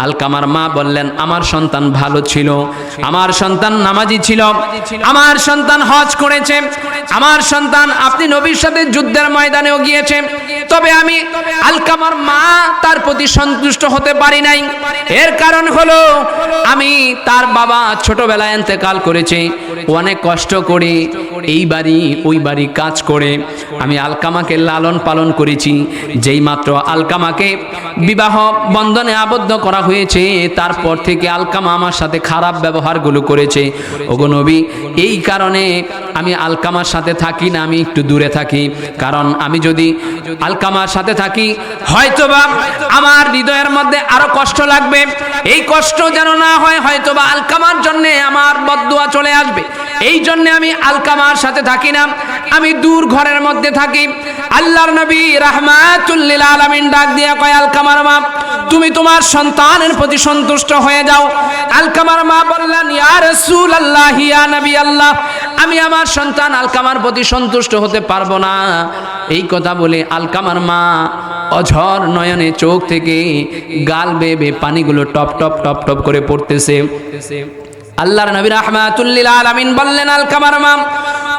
আলকামার মা বললেন, আমার সন্তান ভালো ছিল, আমার সন্তান নামাজি ছিল, আমার সন্তান হজ করেছে, আমার সন্তান আপনি নবীর সাথে যুদ্ধের ময়দানেও গিয়েছে, তবে আমি আলকামার মা তার প্রতি সন্তুষ্ট হতে পারি নাই। এর কারণ হলো আমি তার বাবা ছোটবেলায় ইন্তেকাল করেছে, অনেক কষ্ট করে এই বাড়ি ওই বাড়ি কাজ করে আমি আলকামাকে লালন পালন করেছি। যেই মাত্র আলকামাকে বিবাহ বন্ধনে আবদ্ধ করা হয়েছে, তারপর থেকে আলকামা আমার সাথে খারাপ ব্যবহারগুলো করেছে। ওগো নবী, এই কারণে আমি আলকামার সাথে থাকি না, আমি একটু দূরে থাকি। কারণ আমি যদি আলকামার সাথে থাকি, হয়তোবা আমার হৃদয়ের মধ্যে আরো কষ্ট লাগবে। এই কষ্ট যেন না হয়, হয়তোবা আলকামার জন্য আমার বদদুয়া চলে আসবে। এই জন্য আমি আলকামার সাথে থাকি না, আমি দূর ঘরের মধ্যে থাকি। আল্লাহর নবী রাহমাতুল লিল আলামিন ডাক দিয়া কয়, আলকামার মা, তুমি তোমার সন্তানের প্রতি সন্তুষ্ট হয়ে যাও। আলকামার মা বললেন, ইয়া রাসূলুল্লাহ, ইয়া নবী আল্লাহ, আমি আমার সন্তান আলকামার প্রতি সন্তুষ্ট হতে পারবো না। এই কথা বলে আলকামার মা অঝর নয়নে চোখ থেকে গাল বেয়ে পানিগুলো টপ টপ টপ টপ করে পড়তেছে। আল্লাহর নবী রাহমাতুল লিল আলামিন বললেন, আলকামার মা,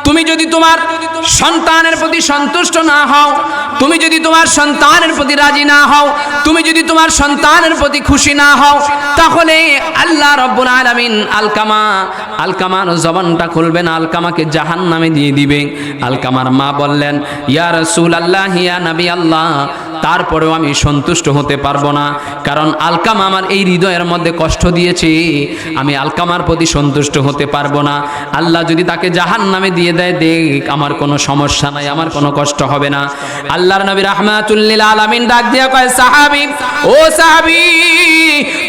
তুমি যদি তোমার সন্তানের প্রতি সন্তুষ্ট না হও, তুমি যদি তোমার সন্তানের প্রতি রাজি না হও, তুমি যদি তোমার সন্তানের প্রতি খুশি না হও, তাহলে আল্লাহ রাব্বুল আলামিন আলকামার জবানটা খুলবে না, আলকামাকে জাহান্নামে দিয়ে দিবে। আলকামার মা বললেন, ইয়া রাসূলুল্লাহ, ইয়া নবী আল্লাহ, তারপরেও আমি সন্তুষ্ট হতে পারবো না, কারণ আলকামা আমার এই হৃদয়ের মধ্যে কষ্ট দিয়েছে, আমি আলকামার প্রতি সন্তুষ্ট হতে পারবো না। আল্লাহ যদি তাকে জাহান্নামে দিয়ে দেয়, দেখ, আমার কোনো সমস্যা নাই, আমার কোনো কষ্ট হবে না। আল্লাহর নবী রাহমাতুল লিল আলামিন ডাক দিয়া কয়, সাহাবী, ও সাহাবী,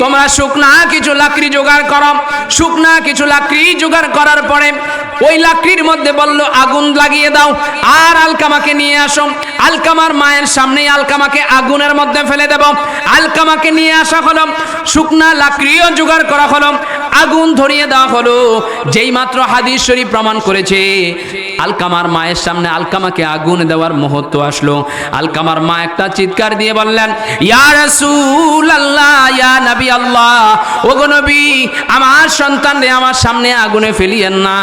তোমরা শুকনা কিছু লাকড়ি জোগাড় করো। শুকনা কিছু লাকড়ি জোগাড় করার পরে ওই লাকড়ির মধ্যে বলল, আগুন লাগিয়ে দাও আর আলকামাকে নিয়ে আসো। আলকামার মায়ের সামনেই আলকামাকে আগুনের মধ্যে ফেলে দেব। আলকামাকে নিয়ে আসা হলো, শুকনা লাকড়িও জোগাড় করা হলো, আগুন ধরিয়ে দেওয়া হলো। যেই মাত্র হাদিস শরীফ প্রমাণ করেছে আলকামার মায়ের সামনে আলকামাকে আগুন দেওয়ার মুহূর্ত আসলো, আলকামার মা একটা চিৎকার দিয়ে বললেন, ইয়া রাসূলুল্লাহ, ইয়া নবী আল্লাহ, ওগো নবী, আমার সন্তানরে আমার সামনে আগুনে ফেলিয়েন না।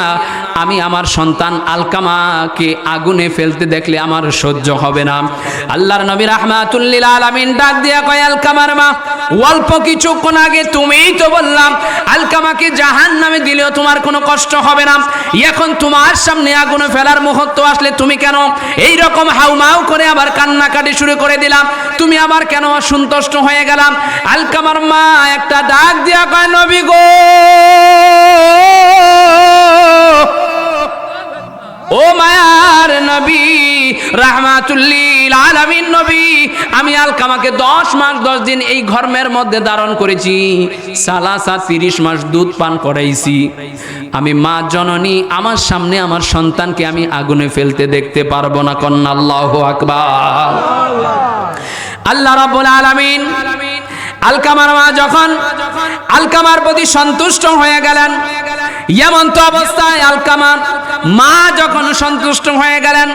আমি আমার সন্তান আলকামাকে আগুনে ফেলতে দেখলে আমার সহ্য হবে না। আল্লাহর নবী রাহমাতুল লিল আলামিন ডাক দিয়া কয়, আলকামার মা, অল্প কিছুক্ষণ আগে তুমিই তো বললাম আলকামাকে জাহান্নামে দিলেও তোমার কোনো কষ্ট হবে না, এখন তোমার সামনে আগুনে ফেলার মুহূর্ত আসলে তুমি কেন এই রকম হাউমাউ করে আবার কান্নাকাটি শুরু করে দিলাম? তুমি আবার কেন অসন্তুষ্ট হয়ে গেলাম? আলকামার মা একটা ডাক দিয়া কয়, নবী গো, ও মায়ার নবী রাহমাতুল লিল আলামিন নবী, আমি আলকামাকে 10 মাস 10 দিন এই ঘর্মের মধ্যে ধারণ করেছি, সালাসা 30 মাস দুধ পান করাইছি। আমি মা জননী, আমার সামনে আমার সন্তানকে আমি আগুনে ফেলতে দেখতে পারবো না। কন্যা আল্লাহু আকবার। আল্লাহ রাব্বুল আলামিন আলকামার মা যখন আলকামার প্রতি সন্তুষ্ট হয়ে গেলেন, এমন তো অবস্থায় আলকামার মা যখন সন্তুষ্ট হয়ে গেলেন,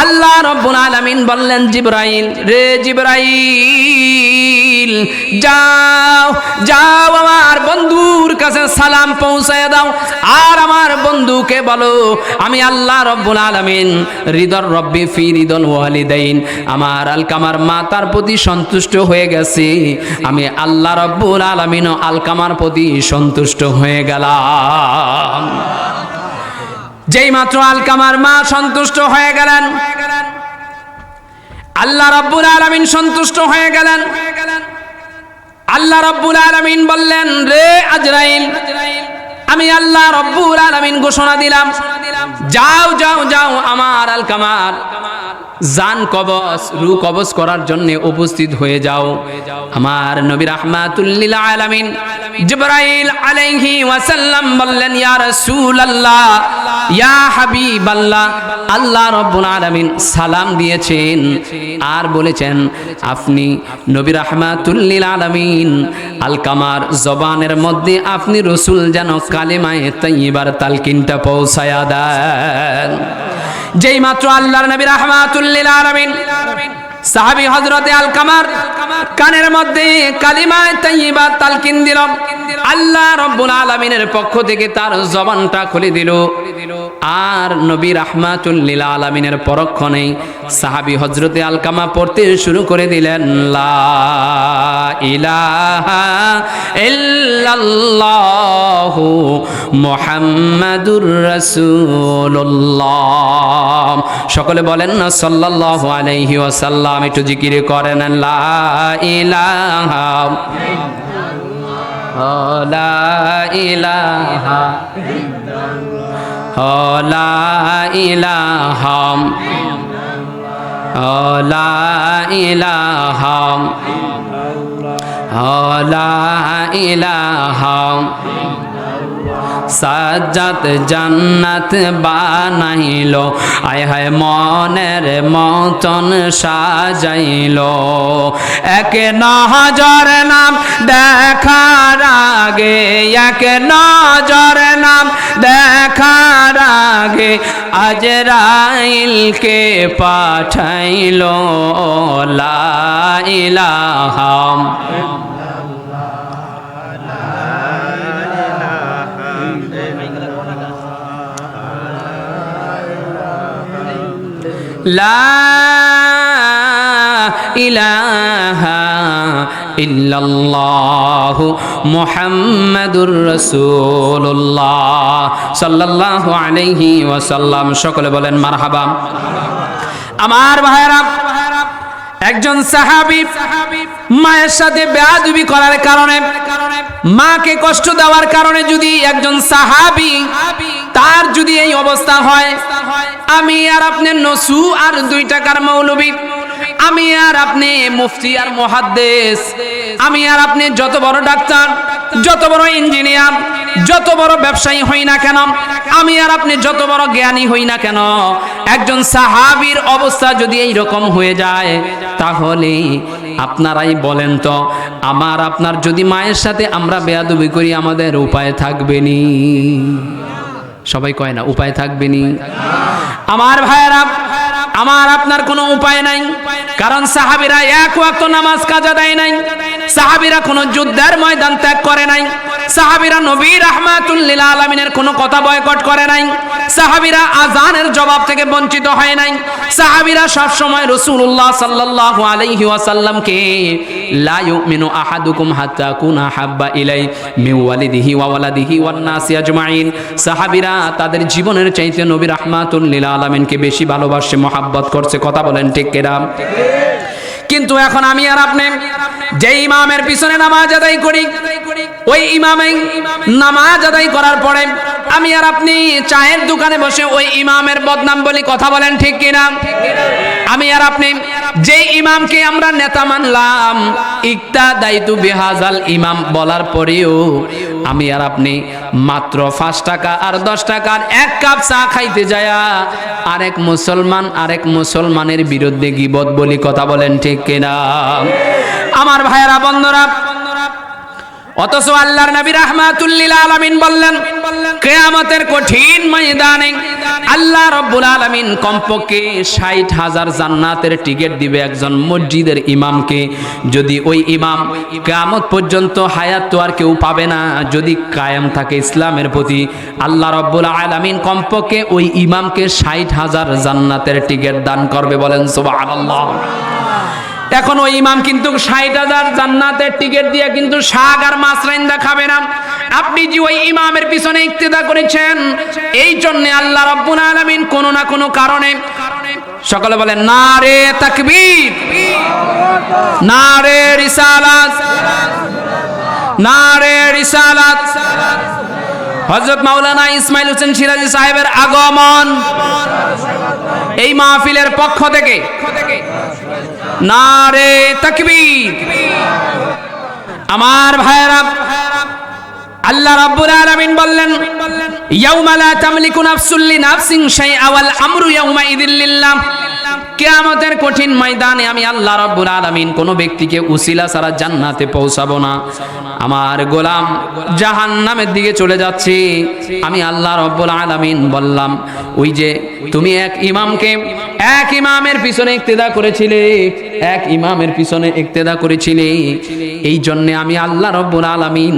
আল্লাহ রাব্বুল আলামিন বললেন, জিবরাইল রে জিবরাইল, যাও যাও আমার বন্ধুর কাছে সালাম পৌঁছায় দাও, আর আমার বন্ধুকে বলো আমি আল্লাহ রাব্বুল আলামিন রিদর রব্বি ফি রিদল ওয়ালিদাইন, আমার আলকামার মা তার প্রতি সন্তুষ্ট হয়ে গেছে, আমি আল্লাহ রাব্বুল আলামিন আলকামার প্রতি সন্তুষ্ট হয়ে গেলাম। যেই মাত্র আলকামার মা সন্তুষ্ট হয়ে গেলেন, আল্লাহ রাব্বুল আলামিন সন্তুষ্ট হয়ে গেলেন। আল্লাহ রাব্বুল আলামিন বললেন, রে আজরাইল, আমি আল্লাহ রাব্বুল আলামিন ঘোষণা দিলাম, যাও যাও যাও, আমার আলকামার জান কবজ, রূহ কবজ করার জন্য উপস্থিত হয়ে যাও। আমার নবী রাহমাতুল লিল আলামিন জিবরাইল আলাইহি ওয়াসাল্লাম বললেন, ইয়া রাসূলুল্লাহ, ইয়া হাবিবাল্লাহ, আল্লাহ রাব্বুল আলামিন সালাম দিয়েছেন আর বলেছেন, আপনি নবী রাহমাতুল লিল আলামিন আলকামার জবানের মধ্যে আপনি রাসূল যেন কালেমায়ে তাইয়্যিবার তালকিনটা পৌঁছায়া দেন। যেই মাত্র আল্লাহর নবী রাহমাতুল লিল আলামিন সাহাবী হযরতে আলকামার কানের মধ্যে কালিমায়ে তাইয়্যিবা তালকিন দিল, আল্লাহ রাব্বুল আলামিনের পক্ষ থেকে তার জবানটা খুলে দিল। আর নবী রাহমাতুল লিল আলামিনের পরক্ষণেই সাহাবী হযরতে আলকামা পড়তে শুরু করে দিলেন, লা ইলাহা ইল্লাল্লাহু মুহাম্মাদুর রাসূলুল্লাহ। সকলে বলেন না সাল্লাল্লাহু আলাইহি ওয়াসাল্লাম। একটু জিকির করেন, লা ইলাহা লা ইলাহা লা ইলাহা লা ইলাহা লা ইলাহা। সাজ্জাদ জান্নাত বানাইলো, আয় হায় মনের মতন সাজাইলো। এক নজর নাম দেখার আগে, এক নজর নাম দেখার আগে আজরাইলকে পাঠাইলো, লা ইলাহা লা ইলাহা ইল্লাল্লাহু মুহাম্মাদুর রাসূলুল্লাহ সাল্লাল্লাহু আলাইহি ওয়াসাল্লাম। সকলে বলেন মারহাবা। আমার ভাইরা, একজন সাহাবী মায়ের সাথে বেয়াদবি করার কারণে, মাকে কষ্ট দেওয়ার কারণে যদি একজন সাহাবী তার যদি এই অবস্থা হয়, আমি আর আপনি নসু আর 2 টাকার মৌলবী, আমি আর আপনি মুফতি আর মুহাদ্দিস, আমি আর আপনি যত বড় ডাক্তার, যত বড় ইঞ্জিনিয়ার, যত বড় ব্যবসায়ী হই না কেন, আমি আর আপনি যত বড় জ্ঞানী হই না কেন, একজন সাহাবীর অবস্থা যদি এই রকম হয়ে যায়, তাহলে আপনারাই বলেন তো, আমার আপনার যদি মায়ের সাথে আমরা বেয়াদবি করি, আমাদের উপায় থাকবে নি? সবাই কয় না উপায় থাকবে নি? আমার ভাইয়েরা, আমার আপনার কোনো উপায় নাই, কারণ সাহাবীরা এক ওয়াক্ত নামাজ কাজা দেয় নাই, সাহাবীরা কোনো যুদ্ধের ময়দান ত্যাগ করে নাই, সাহাবীরা নবী রাহমাতুল লিল আলামিনের কোনো কথা বয়কট করে নাই, সাহাবীরা আজানের জবাব থেকে বঞ্চিত হয় নাই, সাহাবীরা সব সময় রাসূলুল্লাহ সাল্লাল্লাহু আলাইহি ওয়াসাল্লামকে লা ইউমিনু আহাদুকুম হাত্তা কুনা হাব্বা ইলাই মিন ওয়ালিদিহি ওয়া ওয়ালাদিহি ওয়ান নাসি আজমাইন। সাহাবীরা তাদের জীবনের চাইতে নবী রাহমাতুল লিল আলামিনকে বেশি ভালোবাসে, মহব্বত করছে। কথা বলেন ঠিক কিনা? কিন্তু এখন আমি আর আপনি যে ইমামের পিছনে নামাজ আদায় করি, ওই ইমামে নামাজ আদায় করার পরে আমি আর আপনি চায়ের দোকানে বসে ওই ইমামের বদনাম বলি। কথা বলেন ঠিক কিনা? আমি আর আপনি যে ইমামকে আমরা নেতা মানলাম, ইক্তাদাইতু বিহাজাল ইমাম বলার পরেও আমি আর আপনি মাত্র 5 টাকা আর 10 টাকার 1 কাপ চা খাইতে যায়া আরেক মুসলমানের বিরুদ্ধে গীবত বলি। কথা বলেন ঠিক কিনা? আমার ভাইয়েরা, বন্ধুরা, অথচ আল্লাহর নবী রাহমাতুল লিল আলামিন বললেন, কিয়ামতের কঠিন ময়দানে আল্লাহ রাব্বুল আলামিন কমপক্ষে 60,000 জান্নাতের টিকিট দিবে একজন মসজিদের ইমামকে। যদি ওই ইমাম কিয়ামত পর্যন্ত হায়াত তো আর কেউ পাবে না, যদি কায়েম থাকে ইসলামের প্রতি, আল্লাহ রাব্বুল আলামিন কমপক্ষে ওই ইমামকে 60,000 জান্নাতের টিকিট দান করবে। বলেন সুবহানাল্লাহ। এখন ওই ইমাম কিন্তু 60,000 জান্নাতের টিকিট দিয়ে কিন্তু শাক আর মাছ রাইন্দা খাবে না। আপনি যে ওই ইমামের পিছনে ইক্তেদা করেছেন, এই জন্য আল্লাহ রাব্বুল আলামিন কোনো না কোনো কারণে, সকলে বলেন নারে তাকবীর, নারে রিসালাত, নারে রিসালাত। হযরত মাওলানা ইসমাইল হোসেন সিরাজি সাহেবের আগমন এই মাহফিলের পক্ষ থেকে নারে তাকবীর। আমার ভাইরা, আল্লাহ রাব্বুল আলামিন বললেন ইয়াউমা লা তামলিকু নাফসুন লিনাফসিন শাইআ ওয়াল আমরু ইয়াউমা ইযিল লিল্লাহ। কিয়ামতের কঠিন ময়দানে আমি আল্লাহ রাব্বুল আলামিন কোন ব্যক্তিকে উসিলা ছাড়া জান্নাতে পৌঁছাবো না। আমার গোলাম জাহান্নামের দিকে চলে যাচ্ছে, আমি আল্লাহ রাব্বুল আলামিন বললাম ওই যে তুমি এক ইমামের পিছনে ইক্তেদা করেছিলে, এক ইমামের পিছনে ইক্তেদা করেছিলে, এই জন্য আমি আল্লাহ রাব্বুল আলামিন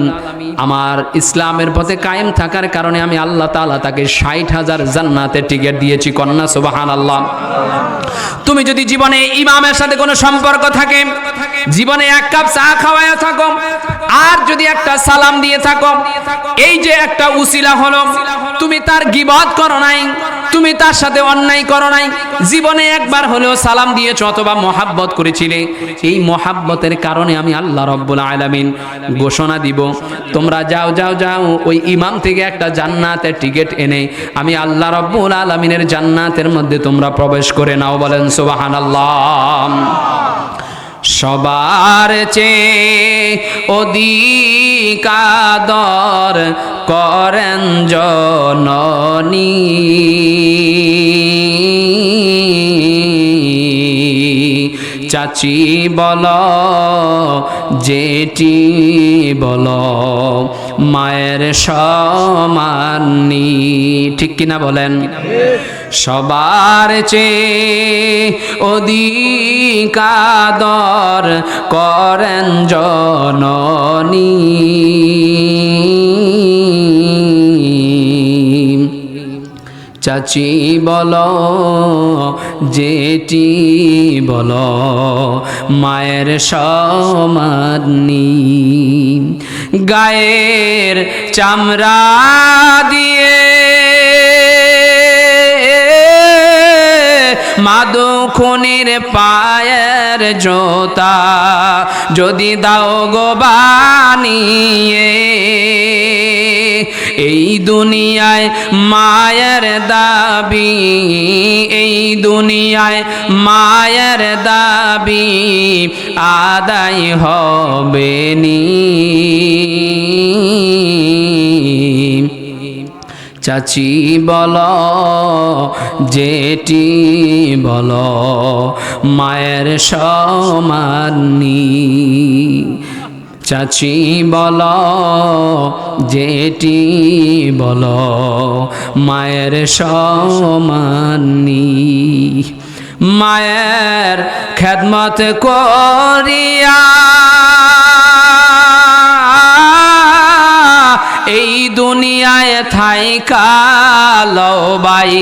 আমার ইসলামের পথে কায়েম থাকার কারণে আমি আল্লাহ তাআলা তাকে 60,000 জান্নাতের টিকিট দিয়েছি। কন্যা সুবহানাল্লাহ। তুমি যদি জীবনে ইমামের সাথে কোনো সম্পর্ক থাকে, জীবনে এক কাপ চা খাওয়ায়া থাকো, আর যদি একটা সালাম দিয়ে থাকো, এই যে একটা উসিলা হলো, তুমি তার গীবত করো নাই, তুমি তার সাথে অন্যায় করো নাই, জীবনে একবার হলেও সালাম দিয়েছো অথবা মহাব্বত করেছিলে, এই মহাব্বতের কারণে আমি আল্লাহ রাব্বুল আলামিন ঘোষণা দিব, তোমরা যাও যাও যাও ওই ইমাম থেকে একটা জান্নাতের টিকিট এনে আমি আল্লাহ রাব্বুল আলামিনের জান্নাতের মধ্যে তোমরা প্রবেশ করে নাও। বলেন সুবহানাল্লাহ। সবার চেয়ে অধিক আদর করেন জননী, চাচি বল জেঠি বল মায়ের সমানি, ঠিক কিনা বলেন? সবার চেয়ে অধিক আদর করেন জননী, চাচি বল জেঠি বল মায়ের সমানি, গায়ের চামড়া দিয়ে মাদুখনির পায়ের জোতা যদি দাও গো বানিয়ে, এই দুনিয়ায় মায়ের দাবি, এই দুনিয়ায় মায়ের দাবি আদায় হবে নি, চাচি বল জেঠি বল মায়ের সমানি, চাচি বল জেঠি বল মায়ের সমানি, মায়ের খেদমত করিয়া এই দুনিয়ায় থাইকা লও বাই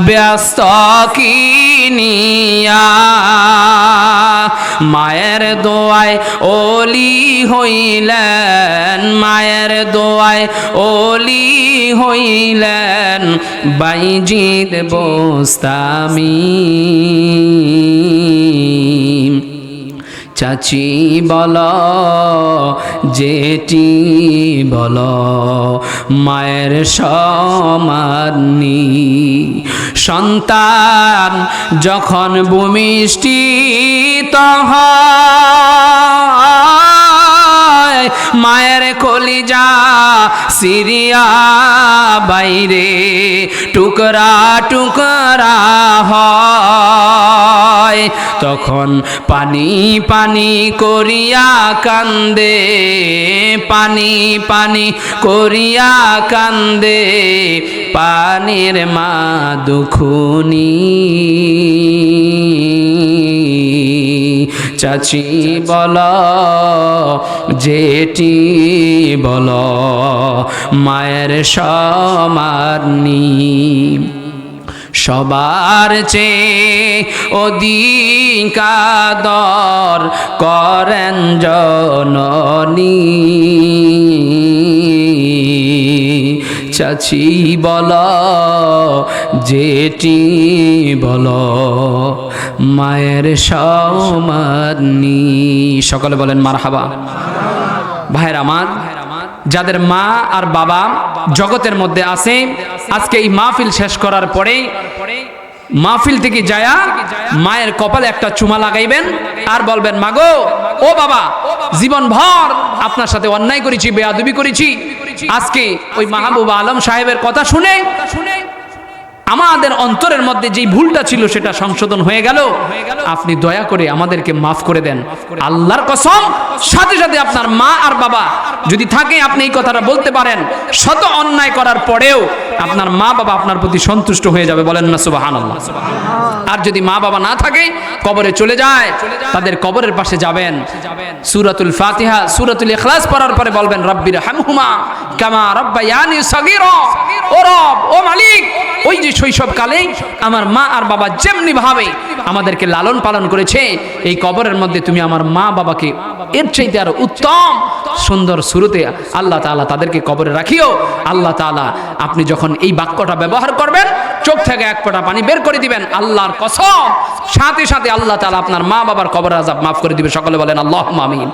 ব্যস্ত কিনিয়া, মায়ের দোয়ায় ওলি হইলেন, মায়ের দোয়ায় ওলি হইলেন বাইজিদ বোস্তামি, চাচি বল জেঠি বল মায়ের সমানি, সন্তান যখন ভূমিষ্ঠিত হয় মায়ের কলিজা সিরিয়া বাইরে টুকরা টুকরা হয়, তখন পানি পানি করিয়া কান্দে, পানি পানি করিয়া কান্দে পানির মা দুখুনি, চাচি বল জেঠি বল মায়ের সমানি, সবার চেয়ে অধিকাদর করেন জননী চাচি বল জেঠি বল মায়ের সমানি সকলে বলেন মারহাবা। ভাইয়ের আমার, যাদের মা আর বাবা জগতের মধ্যে আছে, আজকে এই মাহফিল শেষ করার পরে মাহফিল থেকে যায়া মায়ের কপালে একটা চুমা লাগাইবেন আর বলবেন, মাগো ও বাবা, জীবন ভর আপনার সাথে অন্যায় করেছি, বেয়াদবি করেছি, আজকে ওই মাহবুব আলম সাহেবের কথা শুনে আমাদের অন্তরের মধ্যে যেই ভুলটা ছিল সেটা সংশোধন হয়ে গেল, আপনি দয়া করে আমাদেরকে মাফ করে দেন। আল্লাহর কসম, সাথে সাথে আপনার মা আর বাবা যদি থাকে, আপনি এই কথাটা বলতে পারেন, শত অন্যায় করার পরেও আপনার মা বাবা আপনার প্রতি সন্তুষ্ট হয়ে যাবে, বলেন না সুবহানাল্লাহ। আর যদি মা বাবা না থাকে, কবরে চলে যায়, তাদের কবরের পাশে যাবেন, সূরাতুল ফাতিহা, সূরাতুল ইখলাস পড়ার পরে বলবেন, রব্বির হামহুমা কামা রাব্বায়ানি সগীরা। ও রব, ও মালিক, ওই যে শৈশবকালে আমার মা আর বাবা যেমনি ভাবে আমাদেরকে লালন পালন করেছে, এই কবরের মধ্যে তুমি আমার মা বাবাকে এর চাইতে আরো উত্তম সুন্দর সুরতে আল্লাহ তাআলা তাদেরকে কবরে রাখিও। আল্লাহ তাআলা আপনি যখন এই বাক্যটা ব্যবহার করবেন, চোখ থেকে এক ফোঁটা পানি বের করে দিবেন, আল্লাহর কসম, সাথে সাথে আল্লাহ তাআলা আপনার মা বাবার কবরের আযাব মাফ করে দিবে। সকলে বলেন আল্লাহুম্মা আমিন।